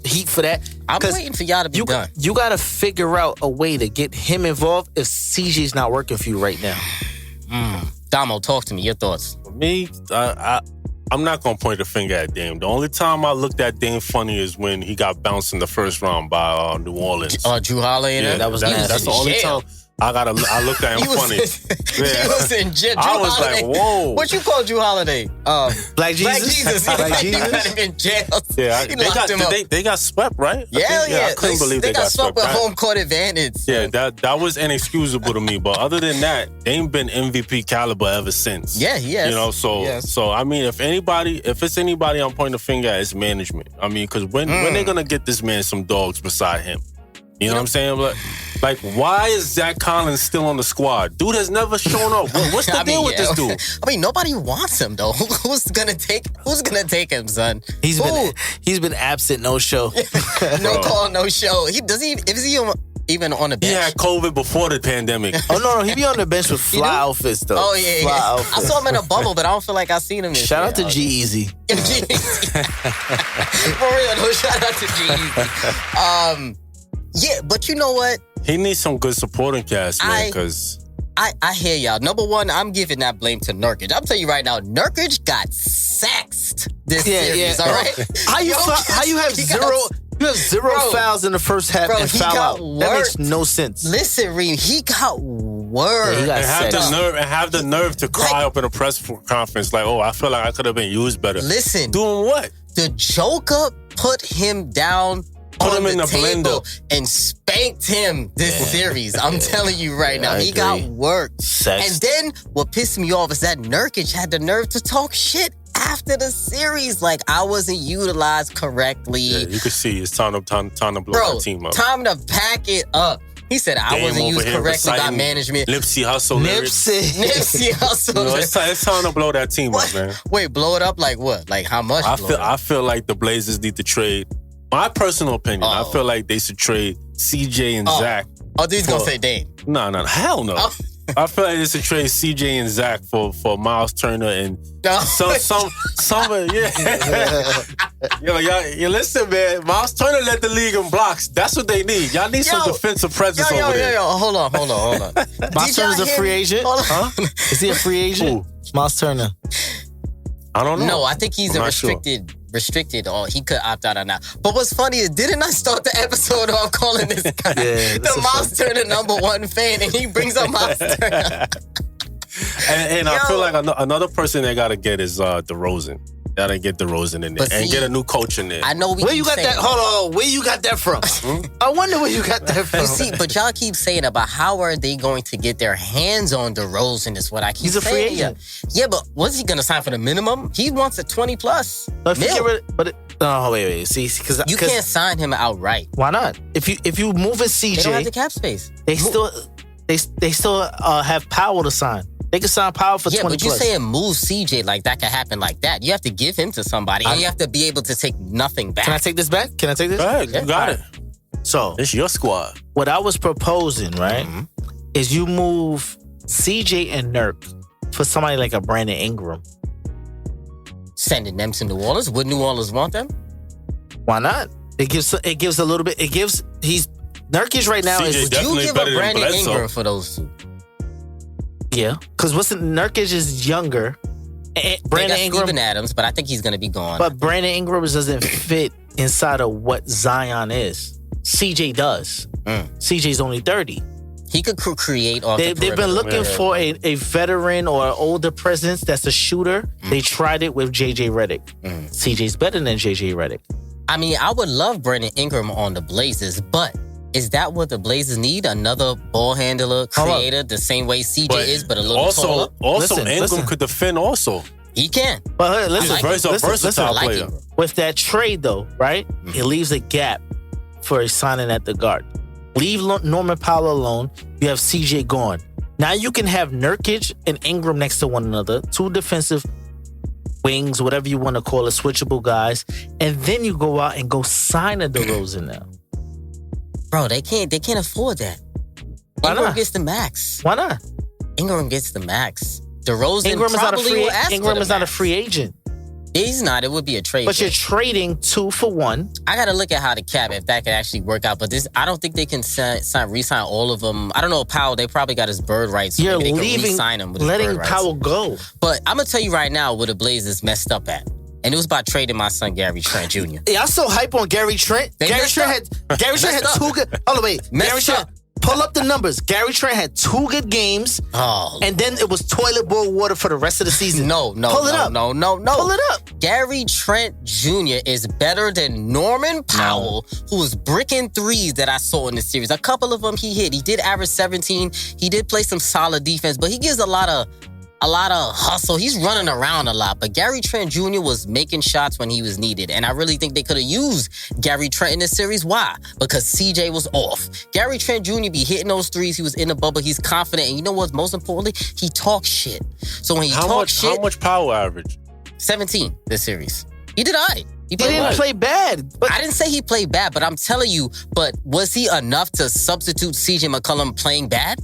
heat for that. I'm waiting for y'all to be done. You got to figure out a way to get him involved if CJ's not working for you right now. Damo, talk to me. Your thoughts. For me, I'm not going to point the finger at Dame. The only time I looked at Dame funny is when he got bounced in the first round by New Orleans. Drew Holiday? Yeah, that's the only time. I looked at him funny. He was in jail. I was like, whoa. What you call Drew Holiday? Black Jesus? Black Jesus? He got him in jail. Yeah, He locked him up. they got swept, right? I couldn't believe they got swept. with Right? home court advantage. Yeah, that was inexcusable to me. But other than that, they ain't been MVP caliber ever since. Yeah, he has. You know, so I mean, if it's anybody I'm pointing the finger at, it's management. I mean, because when they gonna get this man some dogs beside him? You know what I'm saying? Like, why is Zach Collins still on the squad? Dude has never shown up. What's the deal with this dude? I mean, nobody wants him though. Who's gonna take him, son? He's been absent, no show. No call, no show. Is he even on the bench? He had COVID before the pandemic. Oh no, he be on the bench with fly outfits though. Oh yeah. I saw him in a bubble, but I don't feel like I've seen him. Shout out to G-Eazy. For real, no. Shout out to G-Eazy. Yeah, but you know what? He needs some good supporting cast, man, because... I hear y'all. Number one, I'm giving that blame to Nurkic. I'm telling you right now, Nurkic got sexed this series, all right? How you have zero fouls in the first half and foul out? That makes no sense. Listen, Reem, he got worked. Yeah, he got and have the nerve to cry up in a press conference like, oh, I feel like I could have been used better. Listen. Doing what? The Joker put him down Put on him in the table blender and spanked him this series. I'm telling you right now, he got worked. And then what pissed me off is that Nurkic had the nerve to talk shit after the series. Like, I wasn't utilized correctly. Yeah, you could see it's time to blow the team up. Time to pack it up. He said, I wasn't used correctly by management. Nipsey Hussle. Nipsey Hussle. You know, it's time to blow that team up, man. Wait, blow it up like what? Like how much? I feel like the Blazers need to trade. My personal opinion, I feel like they should trade CJ and Zach. Oh, he's going to say Dame. No, hell no. Oh. I feel like they should trade CJ and Zach for Miles Turner and some Yo, listen, man. Miles Turner led the league in blocks. That's what they need. Y'all need some defensive presence over there. Hold on. Miles Turner's a free agent? Huh? Is he a free agent? Miles Turner. I don't know. No, I think he's restricted, or he could opt out or not. But what's funny is, didn't I start the episode off calling this guy the Miles Turner #1 fan, and he brings up Miles Turner. and I feel like another person they gotta get is DeRozan. Gotta get DeRozan in there and get a new coach in there. I know where you got that. Hold on, where you got that from? I wonder where you got that from. You see, but y'all keep saying about how are they going to get their hands on DeRozan is what I keep saying. He's a free agent. Yeah, but was he gonna sign for the minimum? He wants a 20+. Wait. See, because you can't sign him outright. Why not? If you move in CJ, they don't have the cap space. They still have power to sign. They can sign power for 20+. Yeah, but you saying move CJ like that can happen like that. You have to give him to somebody, and you have to be able to take nothing back. Can I take this back? Can I take this? Go ahead, you got it. So it's your squad. What I was proposing, right, is you move CJ and Nurk for somebody like a Brandon Ingram. Sending them to New Orleans? Would New Orleans want them? Why not? It gives a little bit. Nurkic right now is. Would you give a Brandon Ingram for those two? Yeah, because Nurkic is younger. Brandon Ingram, Steven Adams, but I think he's going to be gone. But Brandon Ingram doesn't fit inside of what Zion is. CJ does. CJ's only 30. He could create off the perimeter. They've been looking for a veteran or an older presence that's a shooter. They tried it with JJ Redick. CJ's better than JJ Redick. I mean, I would love Brandon Ingram on the Blazers, but is that what the Blazers need? Another ball handler, creator, the same way CJ is, but a little taller? Also, Ingram could defend also. He can. But listen, versatile player. With that trade, though, right? It leaves a gap for a signing at the guard. Leave Norman Powell alone. You have CJ gone. Now you can have Nurkic and Ingram next to one another. Two defensive wings, whatever you want to call it, switchable guys. And then you go out and go sign a DeRozan now. Bro, they can't afford that. Ingram gets the max. Why not? Ingram gets the max. DeRozan Ingram probably will ask Ingram for is not a free agent. He's not. It would be a trade. But you're trading 2 for 1. I got to look at how the cap, if that can actually work out. But I don't think they can re-sign all of them. I don't know, Powell, they probably got his bird rights. So you're maybe they leaving, can re-sign him with letting his bird Powell rights. go. But I'm going to tell you right now where the Blazers messed up at. And it was by trading my son, Gary Trent Jr. Yeah, I'm so hype on Gary Trent. Gary Trent had 2 good... Hold on, wait. Pull up the numbers. Gary Trent had 2 good games, and then it was toilet bowl water for the rest of the season. No. Pull it up. No. Pull it up. Gary Trent Jr. is better than Norman Powell, who was bricking threes that I saw in the series. A couple of them he hit. He did average 17. He did play some solid defense, but he gives a lot of hustle. He's running around a lot. But Gary Trent Jr. was making shots when he was needed. And I really think they could have used Gary Trent in this series. Why? Because CJ was off. Gary Trent Jr. be hitting those threes. He was in the bubble. He's confident. And you know what's most importantly? He talks shit. So when he talks shit... How much power average? 17 this series. He did all right. He didn't play bad. But I didn't say he played bad, but I'm telling you, but was he enough to substitute CJ McCollum playing bad?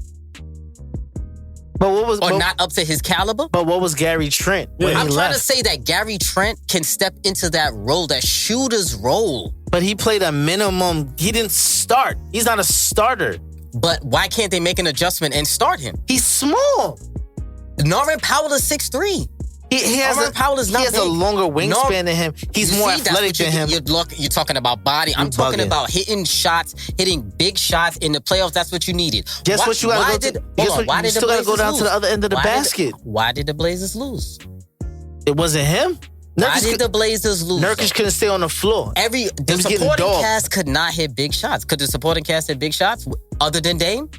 But not up to his caliber? But what was Gary Trent when he I'm trying left? to say that Gary Trent can step into that role, that shooter's role. But he played a minimum. He didn't start. He's not a starter. But why can't they make an adjustment and start him? He's small. Norman Powell is 6'3". He has a longer wingspan than him. He's more athletic than him. You're talking about body. I'm talking about hitting shots, hitting big shots in the playoffs. That's what you needed. Guess what you got to go to? You still got to go down to the other end of the basket. Why did the Blazers lose? It wasn't him. Why did the Blazers lose? Nurkic couldn't stay on the floor. The supporting cast could not hit big shots. Could the supporting cast hit big shots other than Dame?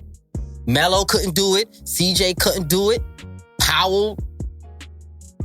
Melo couldn't do it. CJ couldn't do it. Powell,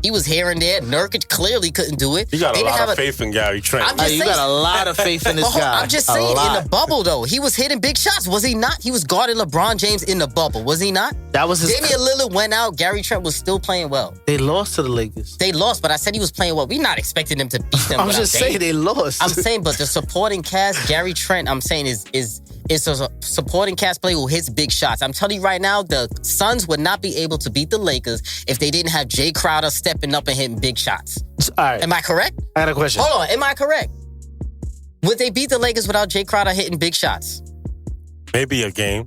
he was here and there. Nurkic clearly couldn't do it. You got a lot of faith in Gary Trent. You got a lot of faith in this guy. I'm just saying, in the bubble, though, he was hitting big shots. Was he not? He was guarding LeBron James in the bubble. Was he not? That was his... Damian Lillard went out. Gary Trent was still playing well. They lost to the Lakers. They lost, but I said he was playing well. We're not expecting them to beat them. I'm just saying they lost. I'm saying, but the supporting cast, Gary Trent, I'm saying, is a supporting cast player who hits big shots. I'm telling you right now, the Suns would not be able to beat the Lakers if they didn't have Jay Crowder stepping up and hitting big shots. All right. Am I correct? I got a question. Hold on. Am I correct? Would they beat the Lakers without Jay Crowder hitting big shots? Maybe a game.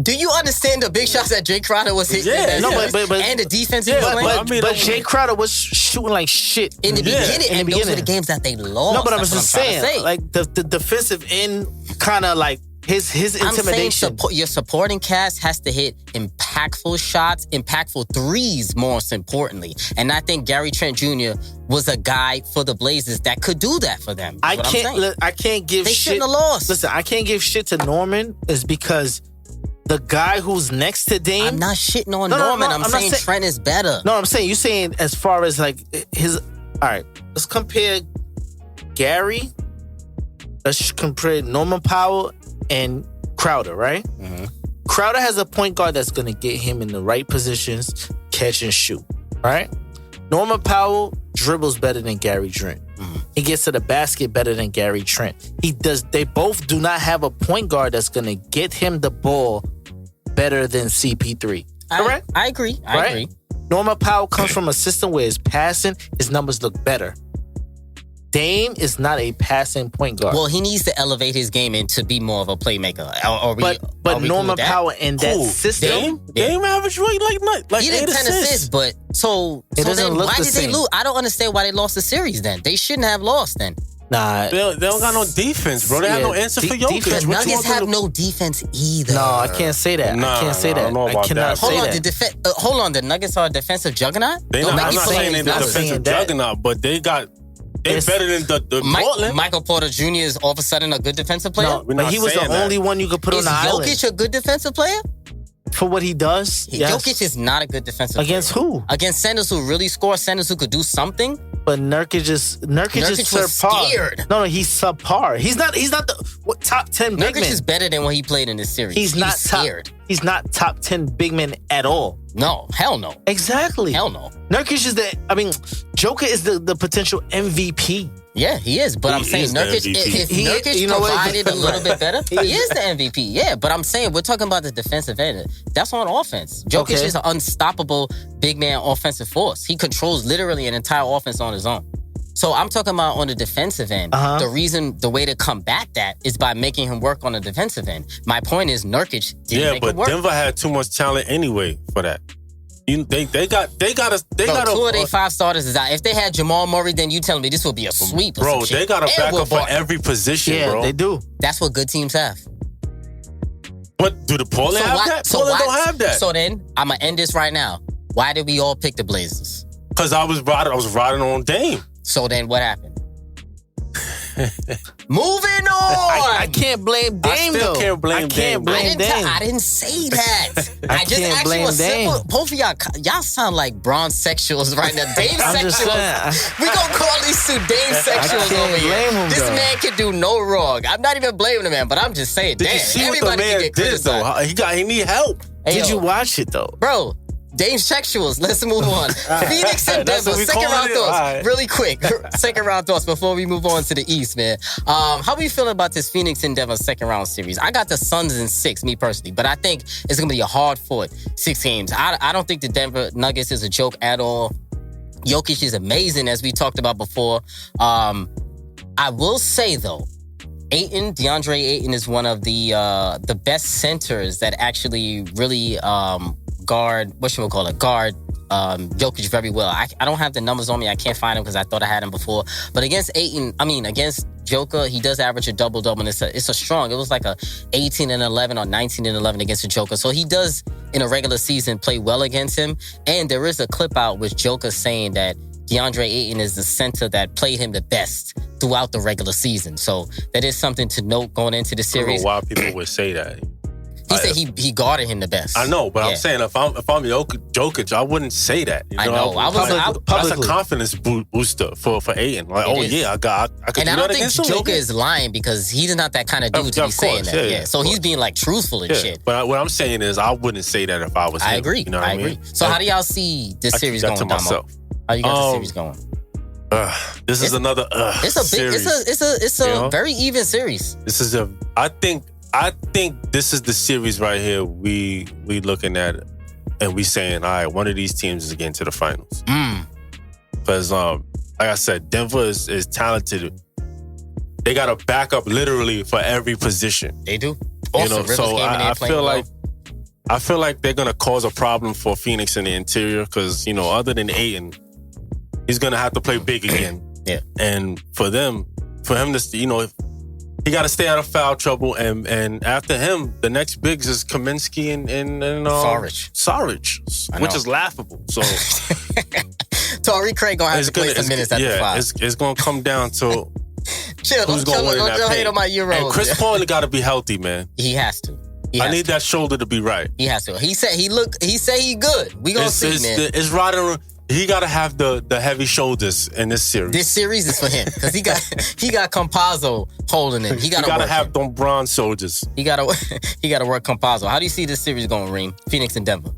Do you understand the big shots that Jay Crowder was hitting? Yeah. No, but and the defense he was playing? But Jay Crowder was shooting like shit in the beginning. And those were the games that they lost. No, but I'm just saying, like the defensive end kind of like his intimidation. I'm saying your supporting cast has to hit impactful shots, impactful threes, most importantly. And I think Gary Trent Jr. was a guy for the Blazers that could do that for them. I can't give they shit. Shouldn't have lost. Listen, I can't give shit to Norman is because the guy who's next to Dame... I'm not shitting on Norman. I'm saying Trent is better. No, I'm saying, you're saying as far as like his... All right, let's compare Gary. Let's compare Norman Powell and Crowder, right? Mm-hmm. Crowder has a point guard that's going to get him in the right positions, catch and shoot, right? Norman Powell dribbles better than Gary Trent. Mm-hmm. He gets to the basket better than Gary Trent. They both do not have a point guard that's going to get him the ball better than CP3. Correct? I agree. I agree. Norman Powell comes from a system where his passing, his numbers look better. Dame is not a passing point guard. Well, he needs to elevate his game and to be more of a playmaker. But Norman Powell in that system, Dame average rate like he did 10 assists, but so then why did they lose? I don't understand why they lost the series. Then they shouldn't have lost. Then nah, they don't got no defense, bro. They have no answer for Jokic. The Nuggets have no defense either. No, I can't say that. I can't say that. I don't know about that. Hold on, the Nuggets are a defensive juggernaut. I'm not saying they're the defensive juggernaut, but they're better than the Portland. Michael Porter Jr. is all of a sudden a good defensive player? No, but he was the only one you could put on the island. Is Jokic a good defensive player? For what he does? Yes. Jokic is not a good defensive player. Against who? Against centers who really score, centers who could do something. But Nurkic is subpar. Scared. No, he's subpar. He's not the top 10 big man. Nurkic is better than what he played in this series. He's not scared. He's not top 10 big men at all. No, hell no. Exactly. Hell no. Nurkic is Joker is the potential MVP. Yeah, he is. But I'm saying Nurkic, if Nurkic provided a little bit better, he is the MVP. Yeah, but I'm saying we're talking about the defensive end. That's on offense. Jokic is an unstoppable big man offensive force. He controls literally an entire offense on his own. So I'm talking about on the defensive end. The way to combat that is by making him work on the defensive end. My point is Nurkic didn't make him work. Denver had too much talent anyway for that. They got Two of their 5 starters is out. If they had Jamal Murray, then you telling me this would be a sweep. Bro, they got a backup for every position, Yeah, bro. they do. That's what good teams have. But do the Portland have that? Portland don't have that. So then, I'm going to end this right now. Why did we all pick the Blazers? Because I was riding on Dame. So then what happened? Moving on. I can't blame Dame, though. I can't blame Dame. I didn't say that. I just can't asked blame you a Dame. simple. Both of y'all sound like bronze sexuals right now. Dame I'm just sexuals. saying. We gonna call these 2 Dame sexuals can't over here. blame him, This though. man can do no wrong. I'm not even blaming the man, but I'm just saying. Did Damn, you see what everybody the can man get did, criticized. though? He need help. Hey, Did yo, you watch it, though? bro? Dame sexuals. Let's move on. Phoenix and That's Denver. what we Second calling round it? thoughts. All right. Really quick. Second round thoughts before we move on to the East, man. How we feeling about this Phoenix and Denver second round series? I got the Suns in 6, me personally, but I think it's gonna be a hard fought 6 games. I don't think the Denver Nuggets is a joke at all. Jokic is amazing, as we talked about before. I will say though, DeAndre Ayton is one of the best centers that actually really guard Jokic very well. I don't have the numbers on me. I can't find them because I thought I had them before. But against Joker, he does average a double-double. And it's a strong. It was like a 18-11 or 19-11 against the Joker. So he does, in a regular season, play well against him. And there is a clip out with Joker saying that DeAndre Ayton is the center that played him the best throughout the regular season. So that is something to note going into the I series. don't know why people would say that. He said he guarded him the best. I know, but Yeah. I'm saying if I'm Jokic, I wouldn't say that. You know? I know. That's a confidence booster for Ayton. Like, It is. yeah, I could And do I that don't think against him. Joker is lying because he's not that kind of dude to be Of saying course, that. yeah, So of he's course. being like truthful and shit. But what I'm saying is, I wouldn't say that if I was him. I agree. You know what I agree. mean? So how do y'all see this I series keep that going, to Damo? myself. How you got the series going? This is another It's a big. series. It's a You know? very even series. This is I think this is the series right here we looking at it and we saying, all right, one of these teams is getting to the finals. Because like I said, Denver is talented. They got a backup literally for every position. They do. You know, so I feel like they're gonna cause a problem for Phoenix in the interior because, you know, other than Ayton, he's gonna have to play big again. Yeah. And for him to, you know, he got to stay out of foul trouble, and after him, the next bigs is Kaminsky and Saric, which is laughable. So Torrey Craig gonna have to play some minutes at the 5. It's gonna come down to Chill, who's gonna win in that don't hate paint. on my Euros. And Chris Paul got to be healthy, man. He has to. I need that shoulder to be right. He has to. He said he good. We gonna see, man. It's right. He got to have the heavy shoulders in this series. This series is for him because he got Campazzo holding him. He got to have them bronze soldiers. He got to work Campazzo. How do you see this series going, Reem? Phoenix and Denver.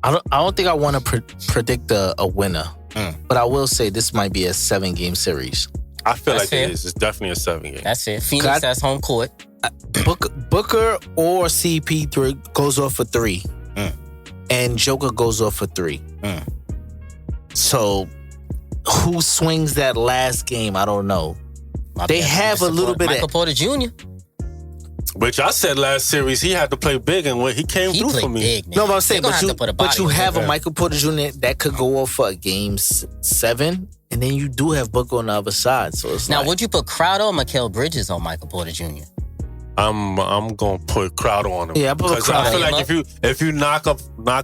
I don't think I want to predict a winner, but I will say this might be a 7-game series. I feel That's like fair. it is. It's definitely a 7-game. That's it. Phoenix has home court. Booker or CP3 goes off for 3, and Joker goes off for 3. So, who swings that last game? I don't know. They have a little bit Michael Porter Jr. Which I said last series, he had to play big, and he came through for me. Big, no, but I'm saying, but you have a him. Michael Porter Jr. that could go off for a game 7, and then you do have Booker on the other side. So it's now, would you put Crowder or Mikal Bridges on Michael Porter Jr.? I'm gonna put Crowder on him. Yeah, I put Crowder. I feel like if you knock MPG I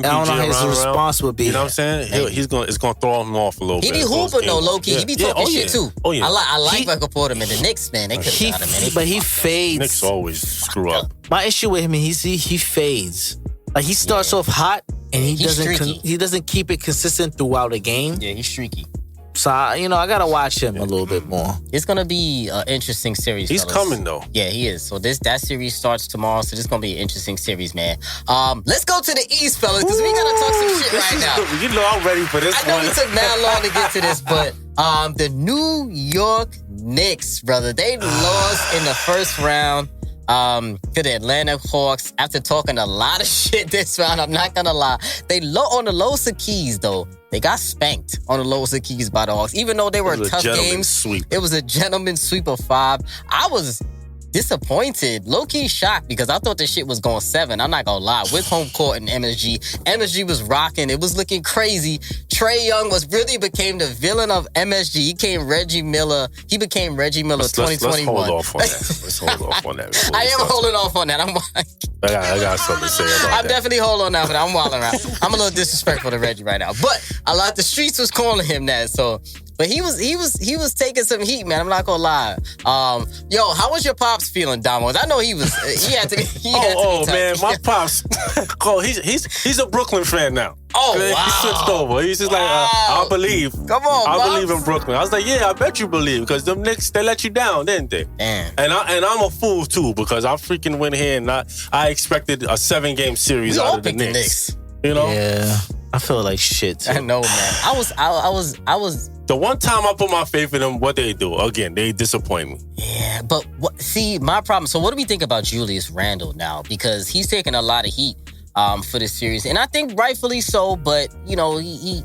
don't know how his response would be. You know what I'm saying? It's gonna throw him off a little bit. He be hooping though, low key. He be talking shit too. Oh yeah. I like Michael Porter, man. The Knicks, man, they could have got him, man. But he fades. Knicks always screw up. My issue with him is he fades. Like he starts off hot and he doesn't keep it consistent throughout a game. Yeah, he's streaky. So I gotta watch him a little bit more. It's gonna be an interesting series. He's fellas. coming though. Yeah, he is. So that series starts tomorrow. So this is gonna be an interesting series, man. Let's go to the East, fellas, because we gotta talk some shit right now. You know I'm ready for this. I know we took mad long to get to this, but the New York Knicks, brother, they lost in the first round to the Atlanta Hawks after talking a lot of shit this round. I'm not gonna lie. They on the lowest of keys though. They got spanked on the lowest of keys by the Hawks, even though they were tough games. Sweep. It was a gentleman's sweep of 5. I was disappointed, low-key shocked because I thought this shit was going 7. I'm not gonna lie. With home court and MSG, MSG was rocking. It was looking crazy. Trae Young became the villain of MSG. He became Reggie Miller 2021. Let's hold off on that. Let's hold off on that. I am holding off on that. I got something to say about that. I'm definitely holding on now, but I'm wilding around. I'm a little disrespectful to Reggie right now. But a lot the streets was calling him that, so... But he was taking some heat, man. I'm not gonna lie. Yo, how was your pops feeling, Damo? I know he had to be. Man, my pops. He's a Brooklyn fan now. Oh, wow. He switched over. He's just like, I believe. Come on, I Pops. believe in Brooklyn. I was like, yeah, I bet you believe, because them Knicks, they let you down, didn't they? Damn. And I'm a fool too, because I freaking went here and I expected a 7-game series out of the Knicks. You know? Yeah. I feel like shit too. I know, man. I was. The one time I put my faith in them, what they do? Again, they disappoint me. Yeah, but see, my problem. So what do we think about Julius Randle now? Because he's taking a lot of heat for this series, and I think rightfully so. But you know, he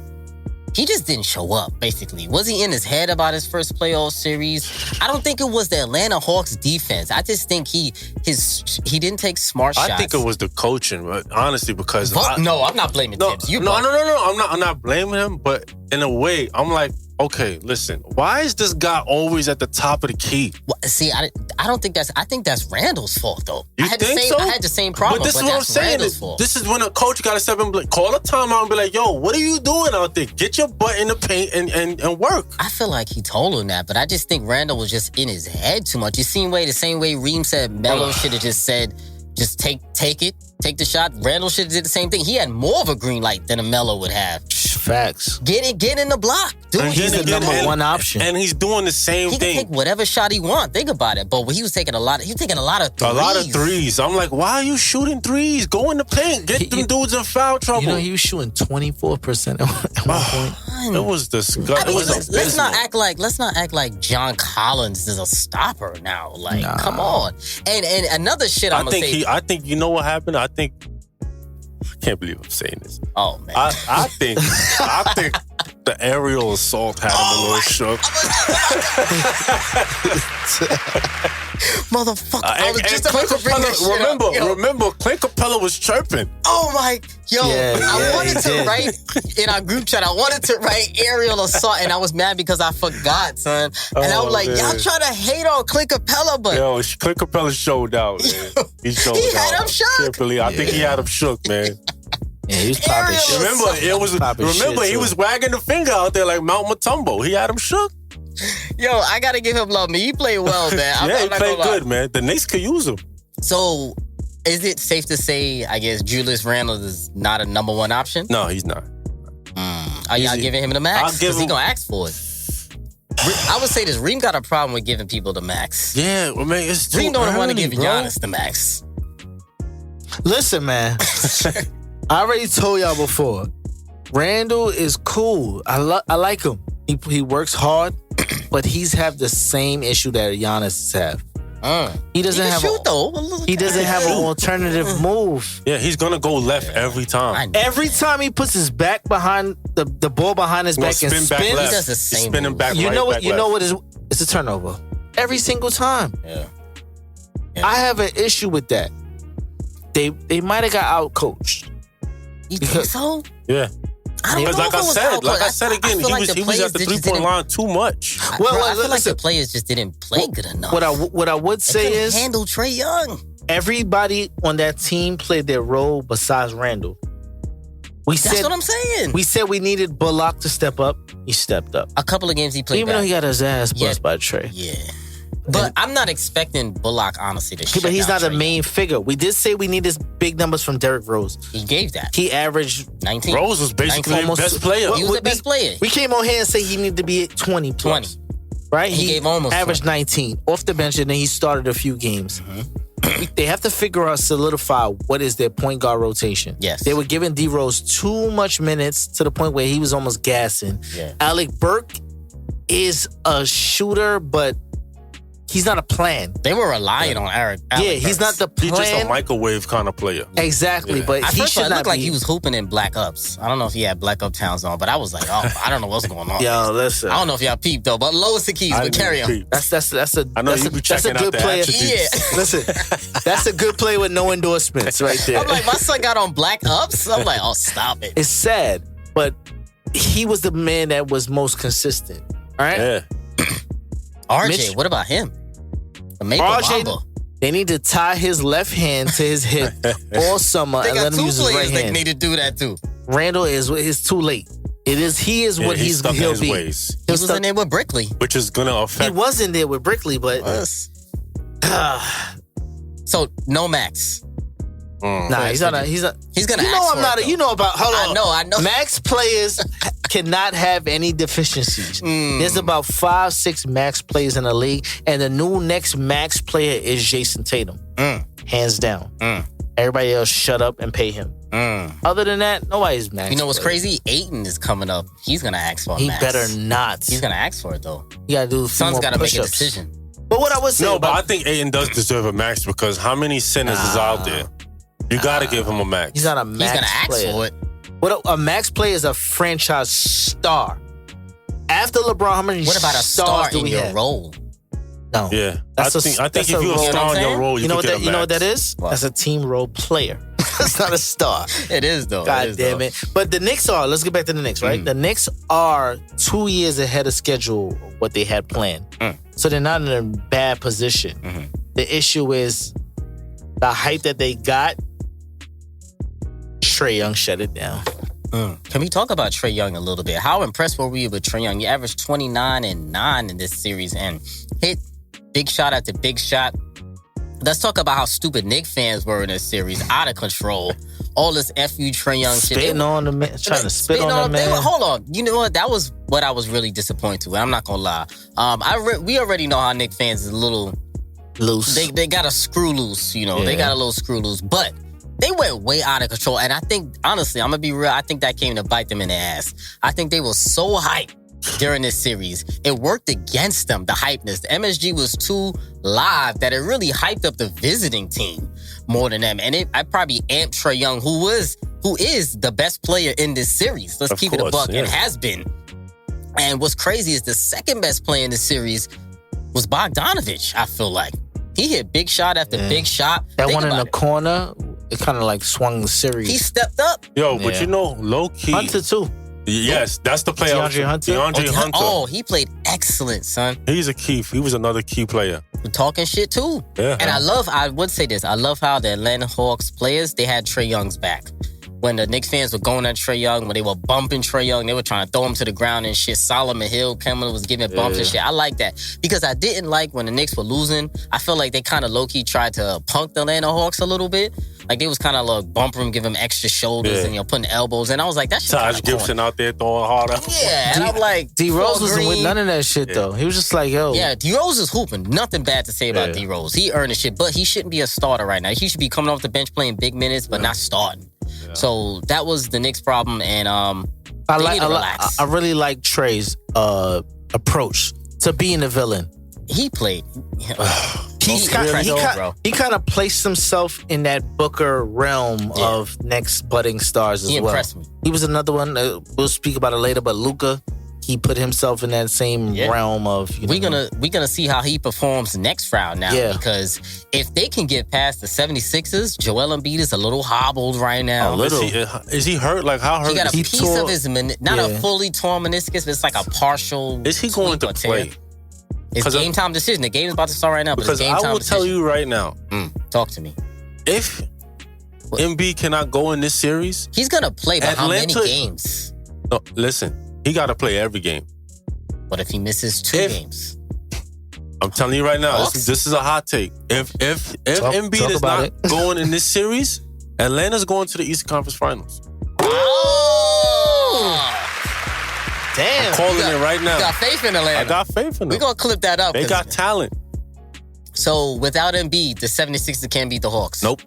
just didn't show up. Basically, was he in his head about his first playoff series? I don't think it was the Atlanta Hawks defense. I just think he didn't take smart shots. I think it was the coaching, but honestly, because no, I'm not blaming Tibbs. No. I'm not blaming him, but in a way, I'm like, okay, listen, why is this guy always at the top of the key? Well, see, I don't think that's. I think that's Randall's fault, though. You I had think so? I had the same problem. But this is what I'm saying. This is when a coach got to step in, call a timeout, and be like, "Yo, what are you doing out there? Get your butt in the paint and work." I feel like he told him that, but I just think Randall was just in his head too much. The same way Reem said Melo should have just said, "Just take it, take the shot." Randall should have did the same thing. He had more of a green light than a Melo would have. Facts. Get in the block. He's the number one option, and he's doing the same thing. He can take whatever shot he wants. Think about it. But he was taking a lot of threes. A lot of threes. I'm like, why are you shooting threes? Go in the paint. Get them dudes in foul trouble. You know, he was shooting 24% at one point. It was disgusting. Let's not act like John Collins is a stopper now. Like, come on. And another shit I'm gonna say. I think you know what happened. I can't believe I'm saying this. Oh man. I think the aerial assault had him a little shook. Motherfucker. I was just about to bring that shit up. Remember, Clint Capella was chirping. Oh my, I wanted to write in our group chat, I wanted to write aerial assault, and I was mad because I forgot, son. And I was like, y'all trying to hate on Clint Capella, but... Yo, Clint Capella showed out, man. He had him shook. I think he had him shook, man. Yeah, he was popping shit. He was wagging the finger out there like Mount Matumbo. He had him shook. Yo, I gotta give him love. He played well, man. He played good, man. The Knicks could use him. So, is it safe to say, I guess, Julius Randle is not a number one option? No, he's not. Are y'all giving him the max? Because he's gonna ask for it. I would say this. Reem got a problem with giving people the max. Yeah, well, man, it's too Reem don't want to give bro. Giannis the max. Listen, man. I already told y'all before. Randall is cool. I like him. He works hard, but he's have the same issue that Giannis have. He doesn't have an alternative move. Yeah, he's gonna go left every time. Every time he puts his back behind the ball behind his back and spins, he does the same spinning back. You know what is? It's a turnover every single time. Yeah. I have an issue with that. They might have got out coached. You think so? Yeah. Because like I said again, he was at the 3-point line too much. I feel like the players just didn't play good enough. What I would say is handle Trae Young. Everybody on that team played their role besides Randall. That's what I'm saying. We said we needed Bullock to step up. He stepped up. A couple of games he played even though he got his ass bust by Trae. Yeah. But I'm not expecting Bullock, honestly, to shut But he's down not a Trae main Young. figure. We did say we needed big numbers from Derrick Rose. He gave that. He averaged 19. Rose was basically the best player. He was the best player. We came on here and say he needed to be at 20 plus. 20. Right? He gave almost averaged 19 off the bench, and then he started a few games. They have to figure out, solidify what is their point guard rotation. Yes. They were giving D Rose too much minutes to the point where he was almost gassing. Yeah. Alec Burke is a shooter, but he's not a plan. They were relying on Alec he's not the plan. He's just a microwave kind of player. Exactly, but At he first, should it not looked like be. he was hooping in black ups. I don't know if he had black up towns on, but I was like, I don't know what's going on. Yo, listen. I don't know if y'all peeped though, but lowest the keys, but carry on. That's a I know that's you a, be that's a checking good out the player. attributes. Listen, that's a good player with no endorsements right there. I'm like, my son got on black ups. I'm like, oh, stop it. It's sad, but he was the man that was most consistent. All right. Yeah. RJ, Mitch- what about him? The Maple RJ, Mamba. they need to tie his left hand to his hip all summer They and got let him two use his right players that hand. need to do that too. Randall is too late. He is what he's stuck in he'll his be. ways, He was in there with Brickley. which is gonna He affect. wasn't there with Brickley, but So no Max. nah, he's not. He's not. He's gonna. You know, ask I'm for not. it, You know about. Hold on. I know. Max players cannot have any deficiencies. There's about 5-6 max players in the league, and the new next max player is Jason Tatum, hands down. Everybody else, shut up and pay him. Other than that, nobody's max. You know what's player. crazy? Aiton is coming up. He's gonna ask for a He Max. better not. He's gonna ask for it though. You gotta do a few Son's more gotta make a push-ups. decision. But what I would say No, but about I think Aiden does deserve a max because how many sinners is out there? You gotta give him a max. he's not a He's max gonna ask player. for it. What a max player is a franchise star. After LeBron, how many What about a stars star do in we your have? role? No. Yeah, That's I think that's if a you're a role. star on your role, You know could what get that? a You know what max. that is? What? That's a team role player. That's not a star. It is though. God is, damn though. it! But the Knicks are. Let's get back to the Knicks, right? The Knicks are 2 years ahead of schedule. What they had planned, so they're not in a bad position. The issue is the hype that they got. Trae Young shut it down. Can we talk about Trae Young a little bit? How impressed were we with Trae Young? He averaged 29 and 9 in this series and hit big shot after big shot. Let's talk about how stupid Knicks fans were in this series. Out of control. All this FU Trae Young shit. Spitting on the man, trying to spit on the they man. were- hold on. You know what? That was what I was really disappointed with. I'm not going to lie. We already know how Knicks fans is a little Loose. They got a screw loose, you know. They got a little screw loose. But they went way out of control. And I think, honestly, I'm going to be real, I think that came to bite them in the ass. I think they were so hyped during this series. It worked against them, the hypeness. The MSG was too live that it really hyped up the visiting team more than them. And I probably amped Trae Young, who is the best player in this series. Let's keep it a buck, and has been. And what's crazy is the second best player in the series was Bogdanovich, I feel like. He hit big shot after big shot. That Think one in about the it. corner, it kind of like swung the series. He stepped up. Yo, but you know, low key. Hunter too. Yes, that's the player. DeAndre Hunter? DeAndre Hunter. Oh, he played excellent, son. He's a key. He was another key player. Talking shit too. Yeah. And I would say this, I love how the Atlanta Hawks players, they had Trae Young's back. When the Knicks fans were going at Trae Young, when they were bumping Trae Young, they were trying to throw him to the ground and shit. Solomon Hill was giving bumps and shit. I like that. Because I didn't like when the Knicks were losing, I felt like they kind of low-key tried to punk the Atlanta Hawks a little bit. Like they was kind of like bumping him, give him extra shoulders and putting elbows. And I was like, that shit Taj Gibson out there throwing harder. Yeah, and I'm like, D Rose Paul wasn't with Green. none of that shit though. He was just like, yo. Yeah, D Rose is hooping. Nothing bad to say about D Rose. He earned the shit, but he shouldn't be a starter right now. He should be coming off the bench playing big minutes, but not starting. Yeah. So that was the Knicks' problem, and they need to relax. I really like Trae's approach to being a villain. He played. He kind of placed himself in that Booker realm of next budding stars as well. He impressed me. He was another one. We'll speak about it later, but Luka, he put himself in that same realm of. We're gonna see how he performs next round now. Yeah. Because if they can get past the 76ers, Joel Embiid is a little hobbled right now. Is he hurt? Like how hurt? He got a is piece of his not a fully torn meniscus, but it's like a partial. Is he going to play? It's game time decision. The game is about to start right now. But Because it's game time I will decision. tell you right now. Talk to me. If Embiid cannot go in this series, he's gonna play. But how many Atlanta- games? No, listen. He got to play every game. What if he misses 2 games? I'm telling you right now, Hawks? this is a hot take. If Embiid is about not it. going in this series, Atlanta's going to the Eastern Conference Finals. Damn. I'm calling it right now. You got faith in Atlanta. I got faith in them. We're gonna clip that up. They got talent. So without Embiid, the 76ers can't beat the Hawks. Nope.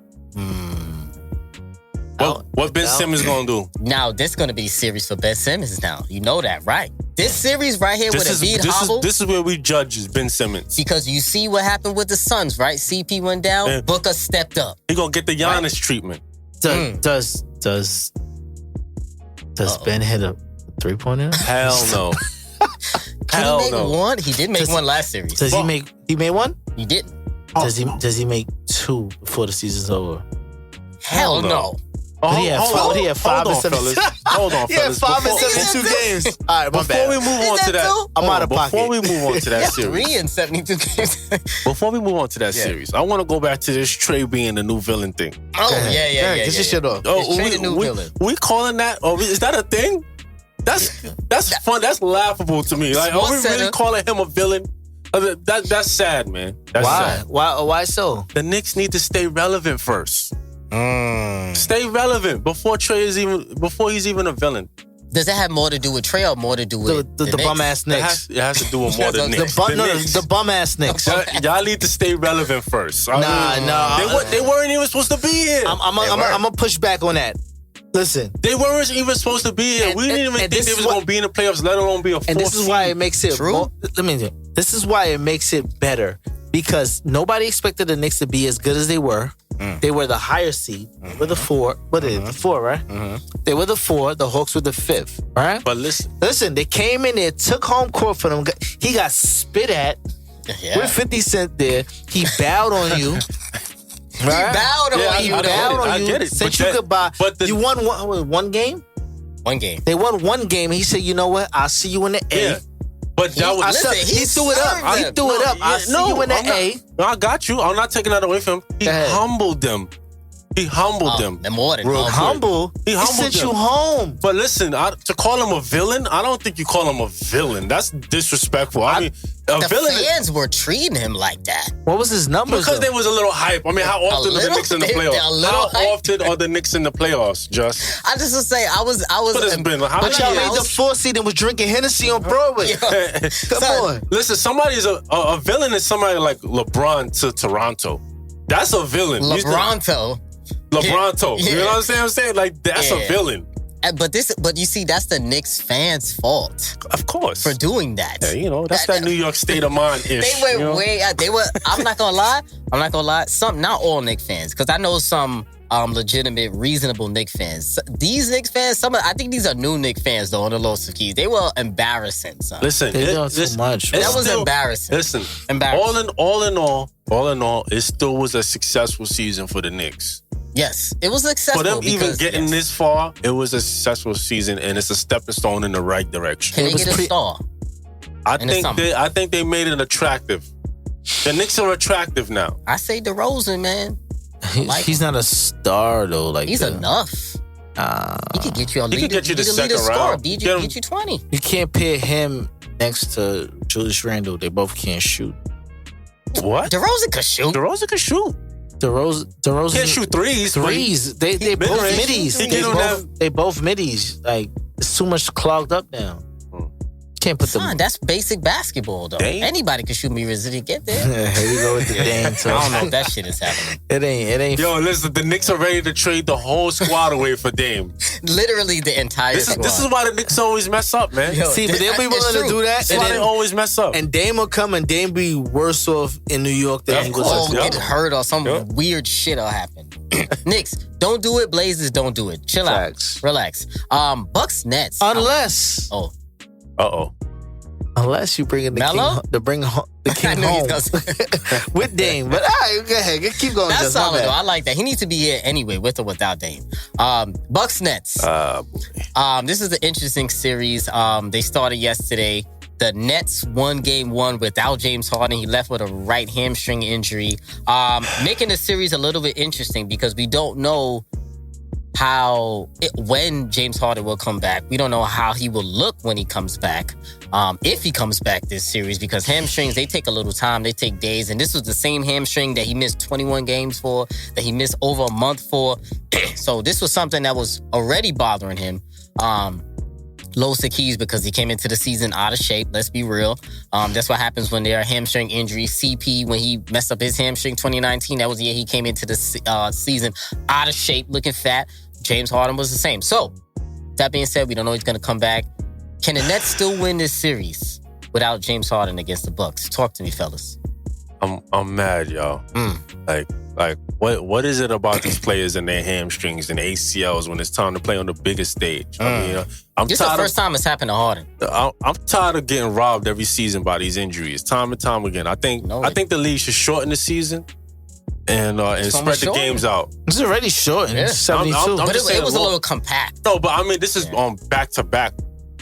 What Ben Simmons gonna do? Now, this is going to be a series for Ben Simmons now. You know that, right? This series right here with Embiid hobble. This is where we judge Ben Simmons. Because you see what happened with the Suns, right? CP went down, And Booker stepped up. He gonna get the Giannis treatment. Does Ben hit a 3-pointer? Hell no. Can he make one? He did make one last series. Does he made one? He didn't. Does he make 2 before the season's over? Hell no. He had 5 and 7. Hold on, He had fellas. 5 and 72 games. All right, my Before bad. we move on to that, I'm out of pocket. Before we move on to that series, 3 and 72 games. before we move on to that series, I want to go back to this Trae being the new villain thing. Oh, yeah. Get your shit off. Is Trae the new villain? We calling that? Or is that a thing? That's fun. That's laughable to me. Like, are we really calling him a villain? That's sad, man. That's sad. Why so? The Knicks need to stay relevant first. Stay relevant before he's even a villain. Does that have more to do with Trae or more to do with the bum ass Knicks? It has to do with more than Knicks. The bum ass Knicks. Y'all need to stay relevant first. Nah. They weren't even supposed to be here. I'm gonna push back on that. Listen, they weren't even supposed to be here. We didn't even think they was going to be in the playoffs, let alone be a fourth. And this is why it makes it true. This is why it makes it better because nobody expected the Knicks to be as good as they were. They were the higher seed. They were the 4. What is it? The 4, right? They were the 4. The Hawks were the 5th, right? But listen, they came in there, took home court for them. He got spit at with 50 Cent there. He bowed on you. Right? He bowed on you. I get it. Said you goodbye. You won one game? One game. They won one game. He said, you know what? I'll see you in the A. Yeah. But he threw it up. He threw it up. I'll see you in the A. No, I got you. I'm not taking that away from him. He humbled them. He humbled them. More than humble. He sent you home. But listen, to call him a villain, I don't think you call him a villain. That's disrespectful. I mean, the fans were treating him like that. What was his numbers? Because there was a little hype. I mean, how often are the Knicks in the playoffs? How often are the Knicks in the playoffs, Just? I just would say I was. But it's been but y'all made the 4th seed and was drinking Hennessy on Broadway. Come on. Listen, somebody's a villain is somebody like LeBron to Toronto. That's a villain. LeBronto. You know what I'm saying? Like, that's a villain. But you see, that's the Knicks fans' fault. Of course. For doing that. Yeah, that's that New York state of mind-ish. They went way out. I'm not gonna lie. Not all Knicks fans, because I know some legitimate, reasonable Knicks fans. These Knicks fans, I think these are new Knicks fans, though, on the low keys. They were embarrassing, son. Listen, they doing too much. That was embarrassing. Listen, embarrassing. All in all, it still was a successful season for the Knicks. Yes, it was successful. For them even getting this far, it was a successful season, and it's a stepping stone in the right direction. Can they get a star? I think they made it attractive. The Knicks are attractive now. I say DeRozan, man. He's not a star though. Like he's enough. He could get you a leader. He could get you the second round. Get you 20. You can't pair him next to Julius Randle. They both can't shoot. What? DeRozan could shoot. DeRozan can't shoot threes. They both middies. They both middies. Like it's too much clogged up now. Can't put them. That's basic basketball, though. Dame? Anybody can shoot me if you get there. Here you go with the Dame. I don't know if that shit is happening. It ain't. Yo, listen, the Knicks are ready to trade the whole squad away for Dame. Literally the entire squad. This is why the Knicks always mess up, man. But they'll be willing to do that. That's why they always mess up. And Dame will come and Dame be worse off in New York than he was. Get hurt or some weird shit will happen. Knicks, don't do it. Blazers, don't do it. Chill out. Relax. Bucks, Nets. Unless. Unless you bring in the king home with Dame. But all right, go ahead. Keep going. That's solid, though. I like that. He needs to be here anyway, with or without Dame. Bucks, Nets. This is an interesting series. They started yesterday. The Nets won game 1 without James Harden. He left with a right hamstring injury. Making the series a little bit interesting because we don't know when James Harden will come back. We don't know how he will look when he comes back. If he comes back this series, because hamstrings, they take a little time. They take days. And this was the same hamstring that he missed 21 games for, that he missed over a month for. So this was something that was already bothering him. Low keys because he came into the season out of shape. Let's be real. That's what happens when there are hamstring injuries. CP, when he messed up his hamstring 2019, that was the year he came into the season out of shape, looking fat. James Harden was the same. So, that being said, we don't know he's going to come back. Can the Nets still win this series without James Harden against the Bucks? Talk to me, fellas. I'm mad, y'all. Like what is it about these players and their hamstrings and ACLs when it's time to play on the biggest stage? I mean, I'm This is the first time it's happened to Harden. I'm tired of getting robbed every season by these injuries, time and time again. I think the league should shorten the season and spread the games out. It's already shortened. Yeah. 72. But it was a little compact. No, but I mean, this is on back to back.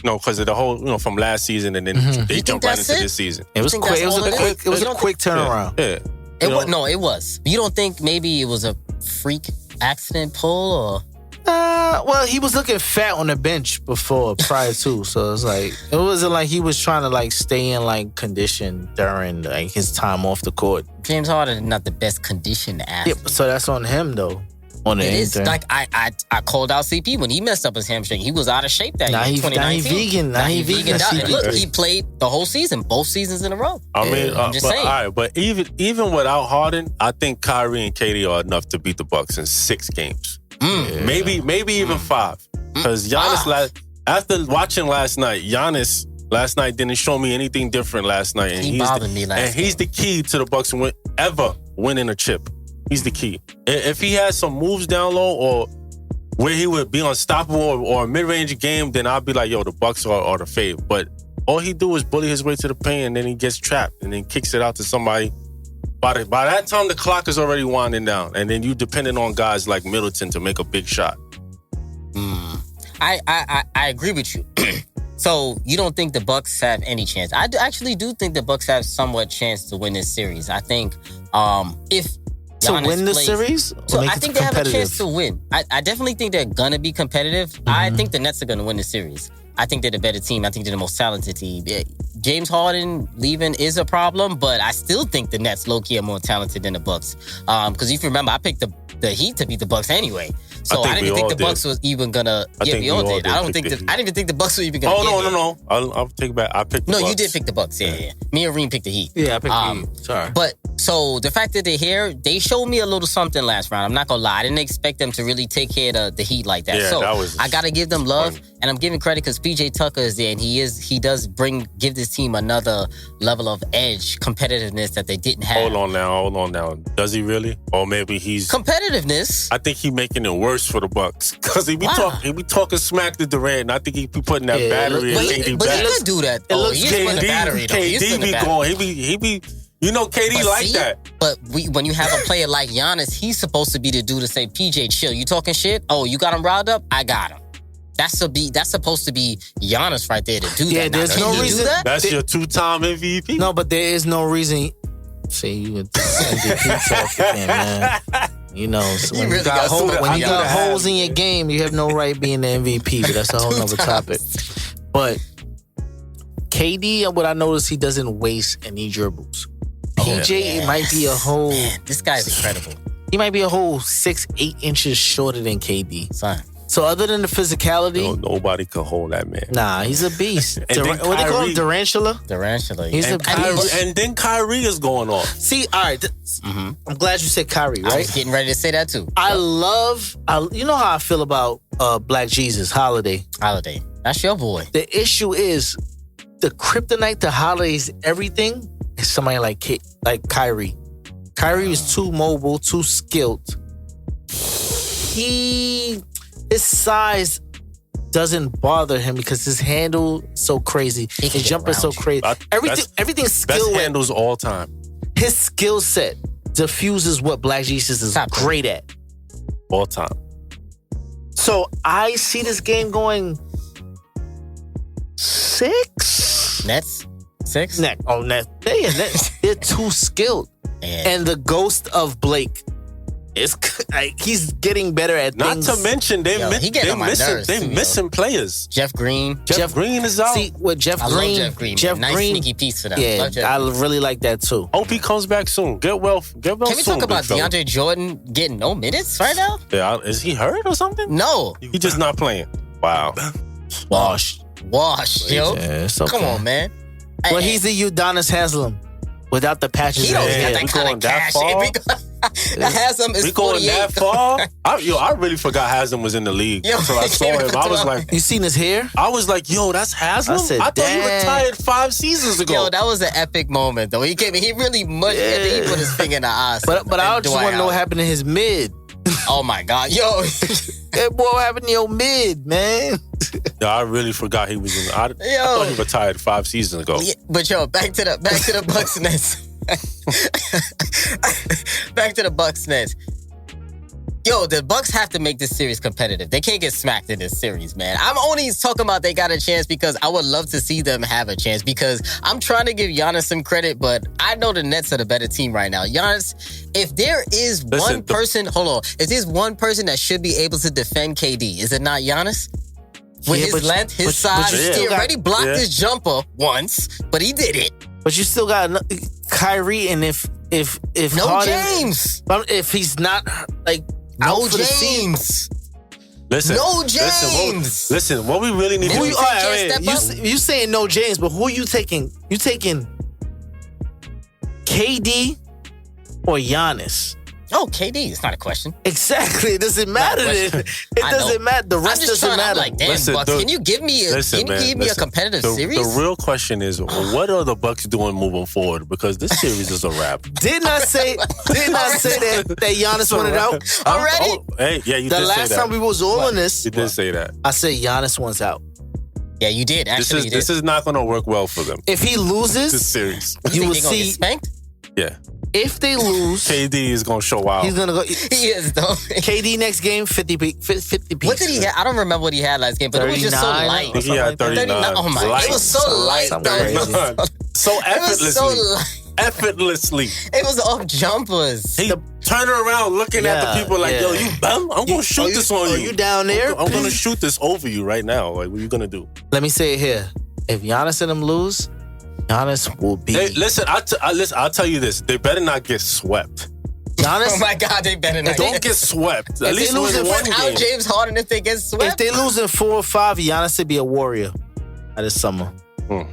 Because of the whole, from last season, and then they jumped right into this season. It was quick. It was a quick turnaround. Yeah. It was. You don't think maybe it was a freak accident pull or? Well, he was looking fat on the bench prior to, so it's like it wasn't like he was trying to like stay in like condition during like his time off the court. James Harden is not the best conditioned athlete. Yeah, so that's on him though. On the it is intern. like I called out CP when he messed up his hamstring. He was out of shape that year. In 2019. Now he vegan. Look, he played the whole season, both seasons in a row. I mean, I'm just saying. All right, but even without Harden, I think Kyrie and KD are enough to beat the Bucks in 6 games. Maybe even 5. Because Giannis, after watching last night, Giannis last night didn't show me anything different last night. And he bothered me last night. And he's the key to the Bucks ever winning a chip. He's the key. If he has some moves down low or where he would be unstoppable or a mid-range game, then I'll be like, yo, the Bucks are the fave. But all he do is bully his way to the paint and then he gets trapped and then kicks it out to somebody. By that time, the clock is already winding down. And then you depending on guys like Middleton to make a big shot. I agree with you. So you don't think the Bucks have any chance? I actually do think the Bucks have somewhat chance to win this series. I think if Giannis win the plays, series? So I think they have a chance to win. I definitely think they're gonna be competitive. I think the Nets are gonna win the series. I think they're the better team. I think they're the most talented team. James Harden leaving is a problem, but I still think the Nets low-key are more talented than the Bucks. Because if you remember, I picked the Heat to beat the Bucks anyway. So I didn't think the Bucks was even gonna. Yeah, we all did. I didn't even think the Bucks were even gonna. Oh no! I'll take it back. I picked the Bucks. No, you did pick the Bucks. Yeah. Me and Reem picked the Heat. Yeah, I picked the Heat. Sorry. But so the fact that they're here, they showed me a little something last round. I'm not gonna lie. I didn't expect them to really take care of the Heat like that. Yeah, so that was I gotta give them love, and I'm giving credit because PJ Tucker is there, and he does give this team another level of edge, competitiveness that they didn't have. Hold on now. Does he really? Or maybe he's competitiveness. I think he's making it worse for the Bucks because he be talking smack to Durant, and I think he be putting that battery in KD but back. he could do that. Oh, he's putting the battery. KD be going. He be. You know, KD like that. But when you have a player like Giannis, he's supposed to be the dude to say, PJ, chill. You talking shit? Oh, you got him riled up? I got him. That's supposed to be Giannis right there to do that. Yeah, there's no reason. That's your 2-time MVP. No, but there is no reason. See, you with MVP talk again, man. You know, so when you got holes in your game, you have no right being the MVP. But that's a whole nother topic. But KD, what I noticed, he doesn't waste any dribbles. PJ might be a whole. Man, this guy's incredible. He might be a whole 6-8 inches shorter than KD. Son. So other than the physicality, nobody could hold that man. Nah, he's a beast. What they call him? Durantula. He's and then Kyrie is going off. See, all right. I'm glad you said Kyrie, right? I was getting ready to say that too. You know how I feel about Black Jesus, Holiday. That's your boy. The issue is the kryptonite to Holiday's everything is somebody like Kyrie. Kyrie is too mobile, too skilled. His size doesn't bother him because his handle so crazy. His jumper is so crazy. Everything's skill. Best handles all time. His skill set diffuses what Black Jesus is great at. All time. So I see this game going 6? Nets? 6? Nets. They're too skilled. Yeah. And the ghost of Blake is he's getting better at things. Not to mention they're missing players. Jeff Green is out. I See, with love Jeff Green. Nice sneaky piece for them. Yeah, I really like that too. Hope he comes back soon. Get well Can we soon, talk about big fella. DeAndre Jordan getting no minutes right now? Yeah, is he hurt or something? No. He just not playing. Wow. Washed, yo. Yeah, it's okay. Come on, man. Well, he's the Udonis Haslem without the patches. He don't got that kind of cash. Haslam is We going 48. that far? I really forgot Haslam was in the league. Yo, So I saw him. I was like, You seen his hair? I was like, yo, that's Haslam? I said, thought he damn. retired 5 seasons ago. Yo, that was an epic moment, though. He came in, he really mushed and then he put his finger in the eye. But I just want to know what happened to his mid. Oh, my God. Yo. That boy, what happened to your mid, man? Yo, I really forgot he was in. I thought he retired 5 seasons ago. Yeah, but yo, back to the Bucks Nets. Back to the Bucks Nets. Yo, the Bucks have to make this series competitive. They can't get smacked in this series, man. I'm only talking about they got a chance because I would love to see them have a chance because I'm trying to give Giannis some credit, but I know the Nets are the better team right now. Giannis, if there is one person, hold on, if there's one person that should be able to defend KD, is it not Giannis? With his length, his size, he already blocked his jumper once, but he did it. But you still got Kyrie, and if no Harden, James, if he's not like no out for the season. James. Listen, No James. Listen, what we really need to Who do. you saying no James, but who are you taking? You taking KD or Giannis? Oh, KD, it's not a question. Exactly. It doesn't matter. It doesn't matter. The rest doesn't matter. I'm like, damn, Listen, Bucks, can you give me a competitive series? The real question is, what are the Bucks doing moving forward? Because this series is a wrap. Didn't I say that Giannis wanted out already? Hey, yeah, you the did say that. last time we was all on this, You did say that. I said Giannis wants out. Yeah, you did. Actually, This is not going to work well for them. If he This loses, series. you will They gonna get see. spanked? Yeah. If they lose, KD is going to show out. he's gonna go. He is, though. KD next game 50 piece. What did he have? I don't remember what he had last game, but it was just so 39. light. I think he had 39. Oh, my. Light. It was so light, Something though. crazy. So It was so effortlessly. light. Effortlessly. It was off jumpers. He turning around looking at the people like, yo, you bum? I'm going to shoot this on you. Are you down there? I'm going to shoot this over you right now. Like, what are you going to do? Let me say it here. If Giannis and them lose, Giannis will be. Hey, listen, I'll tell you this. They better not get swept. Giannis, Oh, my God, they better not. Don't get swept. At least they lose win in one Without game. James Harden if they get if swept. they lose in 4 or 5, Giannis would be a warrior at this summer.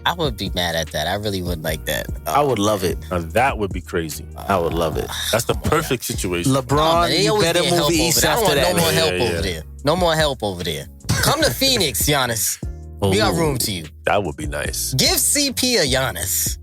I would be mad at that. I really would like that. I would love it. Now, that would be crazy. I would love it. That's the perfect situation. LeBron, They you always better get move help east over there. I after don't that. want no more help Yeah, over there. No more help over there. Come to Phoenix, Giannis. We got room to you. That would be nice. Give CP a Giannis.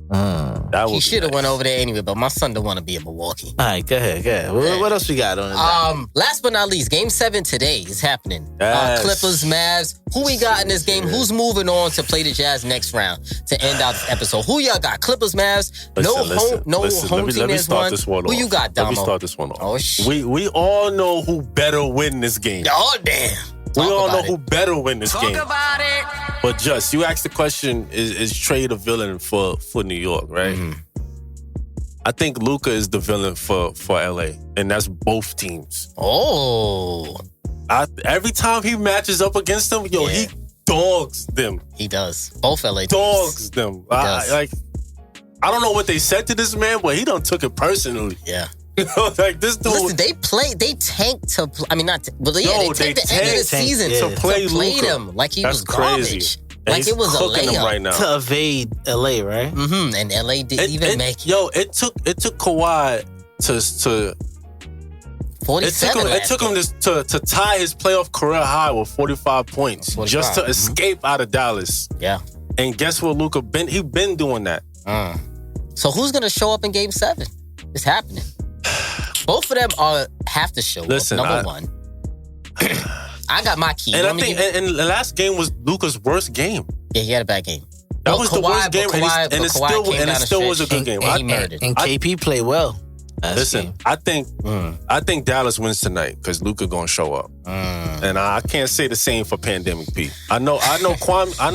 That would He be should have nice. went over there anyway, but my son don't want to be in Milwaukee. All right, go ahead. What else we got on this? Last but not least, Game 7 today is happening. Yes. Clippers, Mavs. Who we got in this game? Who's moving on to play the Jazz next round to end out this episode? Who y'all got? Clippers, Mavs. Listen, home let team me has start won. this one Who off. you got, Damo? Let me start this one off. Oh, shit. We all know who better win this game. Oh, damn. We all know about who it. better win this game. about it. But just, you asked the question, is Trae the villain for New York, right? Mm-hmm. I think Luka is the villain for LA, and that's both teams. Oh. Every time he matches up against them, he dogs them. He does. Both LA teams. Dogs them. does. I don't know what they said to this man, but he done took it personally. Yeah. You know, like this dude. Listen, they tanked to, they tanked the end of the season to play Luka. him like he That's was garbage. crazy. And Like he's it was a cooking them layup. right now. To evade LA, right? Mm-hmm. And LA didn't even make it. Yo, it took Kawhi to 47 it took him to tie his playoff career high with 45 points 45. just to escape out of Dallas. Yeah. And guess what, Luka? He been doing that. So who's gonna show up in Game 7? It's happening. Both of them have to show Listen, up. Number one. I got my key. And I think and the last game was Luka's worst game. Yeah, he had a bad game. That was the worst game, and it still was a good game. And he murdered. And KP played well. Listen, I think Dallas wins tonight because Luka gonna show up, and I can't say the same for Pandemic P. I know Kwame. I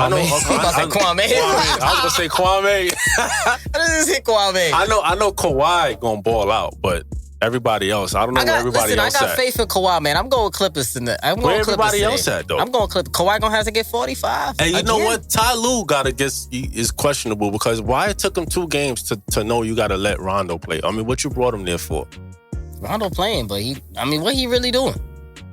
was gonna say Kwame. I didn't say Kwame. I know Kawhi gonna ball out, but everybody else, I don't know where everybody else I got at. faith in Kawhi, man. I'm going Clippers tonight. Where everybody else at, though? I'm going Clippers. Kawhi gonna have to get 45. And you know what? Ty Lue is questionable because why it took him 2 games to know you got to let Rondo play? I mean, what you brought him there for? Rondo playing, but what he really doing?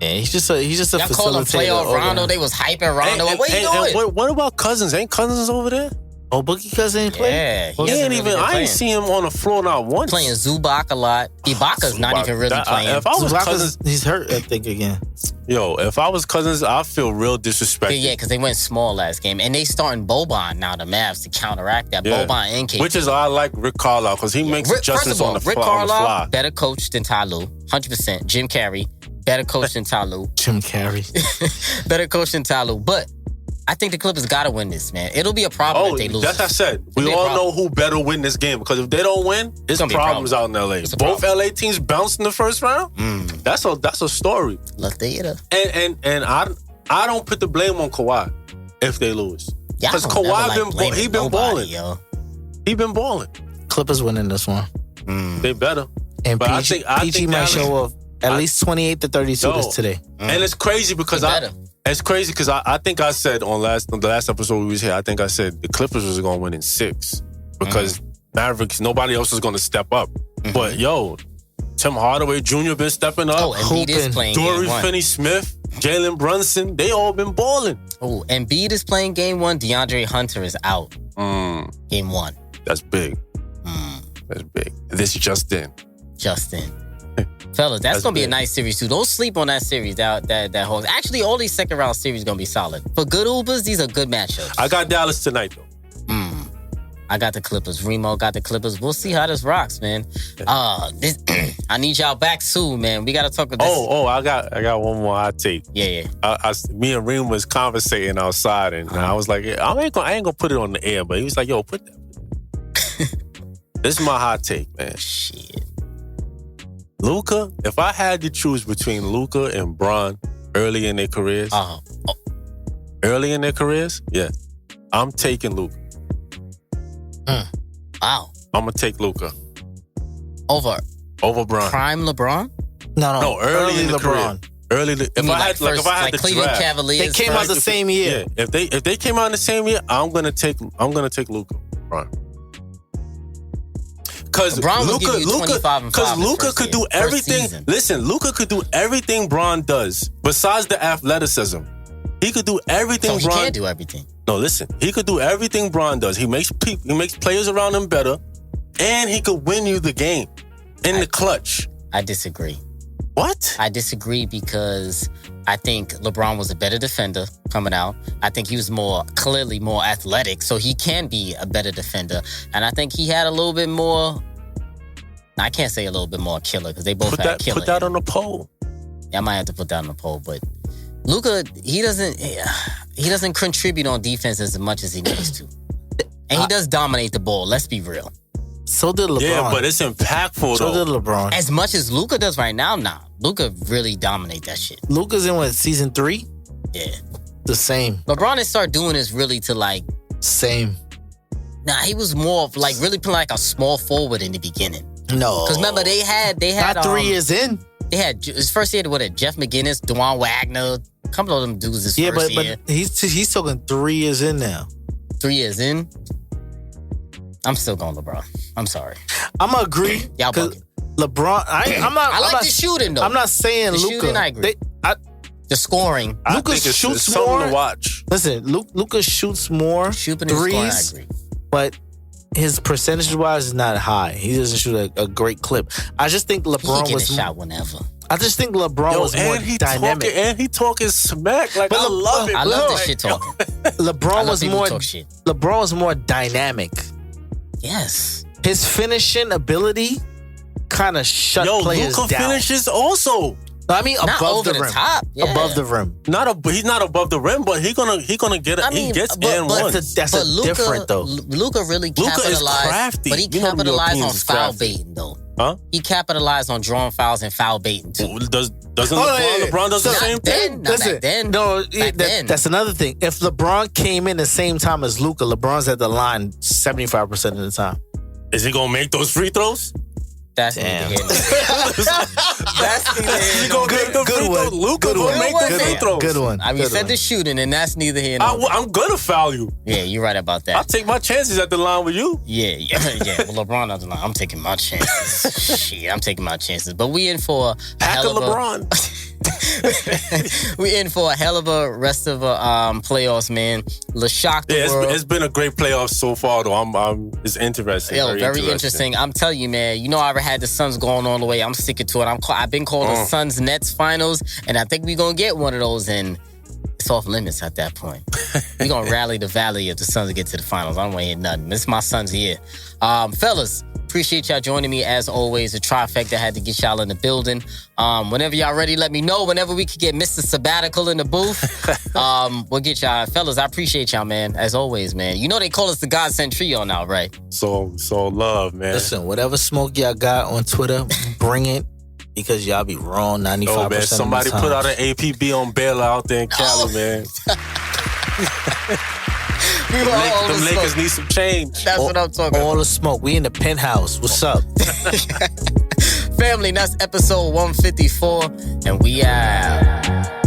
Yeah, he's just a Y'all call him facilitator. playoff Rondo. They was hyping Rondo. What are you doing? And what about Cousins? Ain't Cousins over there? Oh, Boogie Cousins ain't playing? Yeah, He ain't even. I ain't seen him on the floor not once. Playing Zubac a lot. Ibaka's not even really playing. If I was Cousins, he's hurt, I think, again. Yo, if I was Cousins, I feel real disrespected. Yeah, because they went small last game. And they starting Boban now, the Mavs, to counteract that. Yeah. Boban and KP. Which is why I like Rick Carlisle, because he makes adjustments on the fly. Rick Carlisle, better coach than Ty Lue. 100%. Jim Carrey, better coach than Ty Lue. Jim Carrey. Better coach than Ty Lue. But I think the Clippers got to win this, man. It'll be a problem if they lose. That's what I said. We all know who better win this game, because if they don't win, it's problems out in LA. Both LA teams bounced in the first round. That's a story. Later. And I don't put the blame on Kawhi if they lose. Because Kawhi been balling. He been balling. Clippers winning this one. They better. And but PG I think might show up at least 28 to 32 today. And it's crazy because I think I said on the last episode we was here, I think I said the Clippers was going to win in 6 because Mavericks, nobody else was going to step up. But yo, Tim Hardaway Jr. been stepping up. Oh, Embiid is playing Dorian game 1. Finney-Smith, Jalen Brunson, they all been balling. Oh, Embiid is playing game 1. DeAndre Hunter is out. Game 1. That's big. That's big. This is just in. Fellas, that's going to be a nice series, too. Don't sleep on that series. That whole. Actually, all these second round series going to be solid. For good Ubers, these are good matchups. I got Dallas tonight, though. I got the Clippers. Remo got the Clippers. We'll see how this rocks, man. I need y'all back soon, man. We got to talk about this. I got one more hot take. Yeah. Me and Reem was conversating outside, and I was like, I ain't gonna put it on the air, but he was like, yo, put that. This is my hot take, man. Shit. Luka, if I had to choose between Luka and Bron early in their careers, yeah, I'm taking Luka. Wow. I'm gonna take Luka over Bron. Prime LeBron? No, early in the LeBron. Career. If I had the Cleveland draft, Cavaliers, they came out the same year. Yeah, if they came out in the same year, I'm gonna take Luka. Bron. Because Luka could do everything. Listen, Luka could do everything Bron does besides the athleticism. He could do everything. So he can't do everything. No, listen. He could do everything Bron does. He makes players around him better, and he could win you the game in the clutch. I disagree. What? I disagree because I think LeBron was a better defender coming out. I think he was clearly more athletic, so he can be a better defender. And I think he had a little bit more. I can't say a little bit more killer because they both had killer. Put that on the poll. Yeah, I might have to put that on the poll, but Luka, he doesn't contribute on defense as much as he needs to, and he does dominate the ball. Let's be real. So did LeBron. Yeah, but it's impactful though. So did LeBron. As much as Luka does right now, Luka really dominate that shit. Luka's in season 3? Yeah. The same. LeBron didn't start doing this really to Same. Nah, he was more of really playing like a small forward in the beginning. No. Because remember, they had not 3 years in. They had his first year, Jeff McGinnis, DeJuan Wagner, a couple of them dudes his first year. But he's talking 3 years in now. 3 years in? I'm still going LeBron. I'm sorry. I'm going to agree. Y'all bugging. LeBron, I like the shooting, though. I'm not saying the Luka. Shooting, I agree. The scoring. Luka shoots more. Something to watch. Listen, Luka shoots more shooting threes, and scoring, I agree. But his percentage-wise is not high. He doesn't shoot a great clip. I just think LeBron he was a shot whenever. I just think LeBron was more dynamic. And he talking smack. I love it. I love this shit talking. LeBron was more dynamic. Yes. His finishing ability kind of shut players Luka down. Finishes also. I mean, not above over the rim. Top. Yeah. Above the rim. He's not above the rim, but he gonna get it. He gets and ones. That's different though. Luka really capitalized. Luka is crafty. But he capitalized on foul baiting though. Huh? He capitalized on drawing fouls and foul baiting too. Doesn't LeBron does the same thing? That's another thing. If LeBron came in the same time as Luka, LeBron's at the line 75% of the time. Is he gonna make those free throws? That's neither here nor there. That's neither here nor there. Good one. Luka will make the free throws. Good one. I mean, said the shooting, and that's neither here nor there. I'm gonna foul you. Yeah, you're right about that. I'll take my chances at the line with you. Yeah. Well, LeBron on the line. I'm taking my chances. Shit, I'm taking my chances. But we in for a Hacker hell of LeBron. We in for a hell of a rest of playoffs, man. LeShockTheWorld. It's been a great playoff so far, though. It's interesting. Yo, very interesting. I'm telling you, man. You know, I ever had the Suns going all the way. I'm sticking to it. I've been calling the Suns Nets finals, and I think we're gonna get one of those. And it's off limits at that point. We're gonna rally the valley if the Suns get to the finals. I don't want to hear nothing. This is my Suns here, fellas. Appreciate y'all joining me as always. The trifecta had to get y'all in the building. Whenever y'all ready, let me know. Whenever we could get Mr. Sabbatical in the booth, we'll get y'all. Fellas, I appreciate y'all, man. As always, man. You know they call us the God Sent Trio now, right? So love, man. Listen, whatever smoke y'all got on Twitter, bring it. Because y'all be wrong 95% man, of the time. somebody put out an APB on Baylor out there in Cali, man. Them Lakers need some change. That's what I'm talking about. All the smoke. We in the penthouse. What's up? Family, that's episode 154, and we out.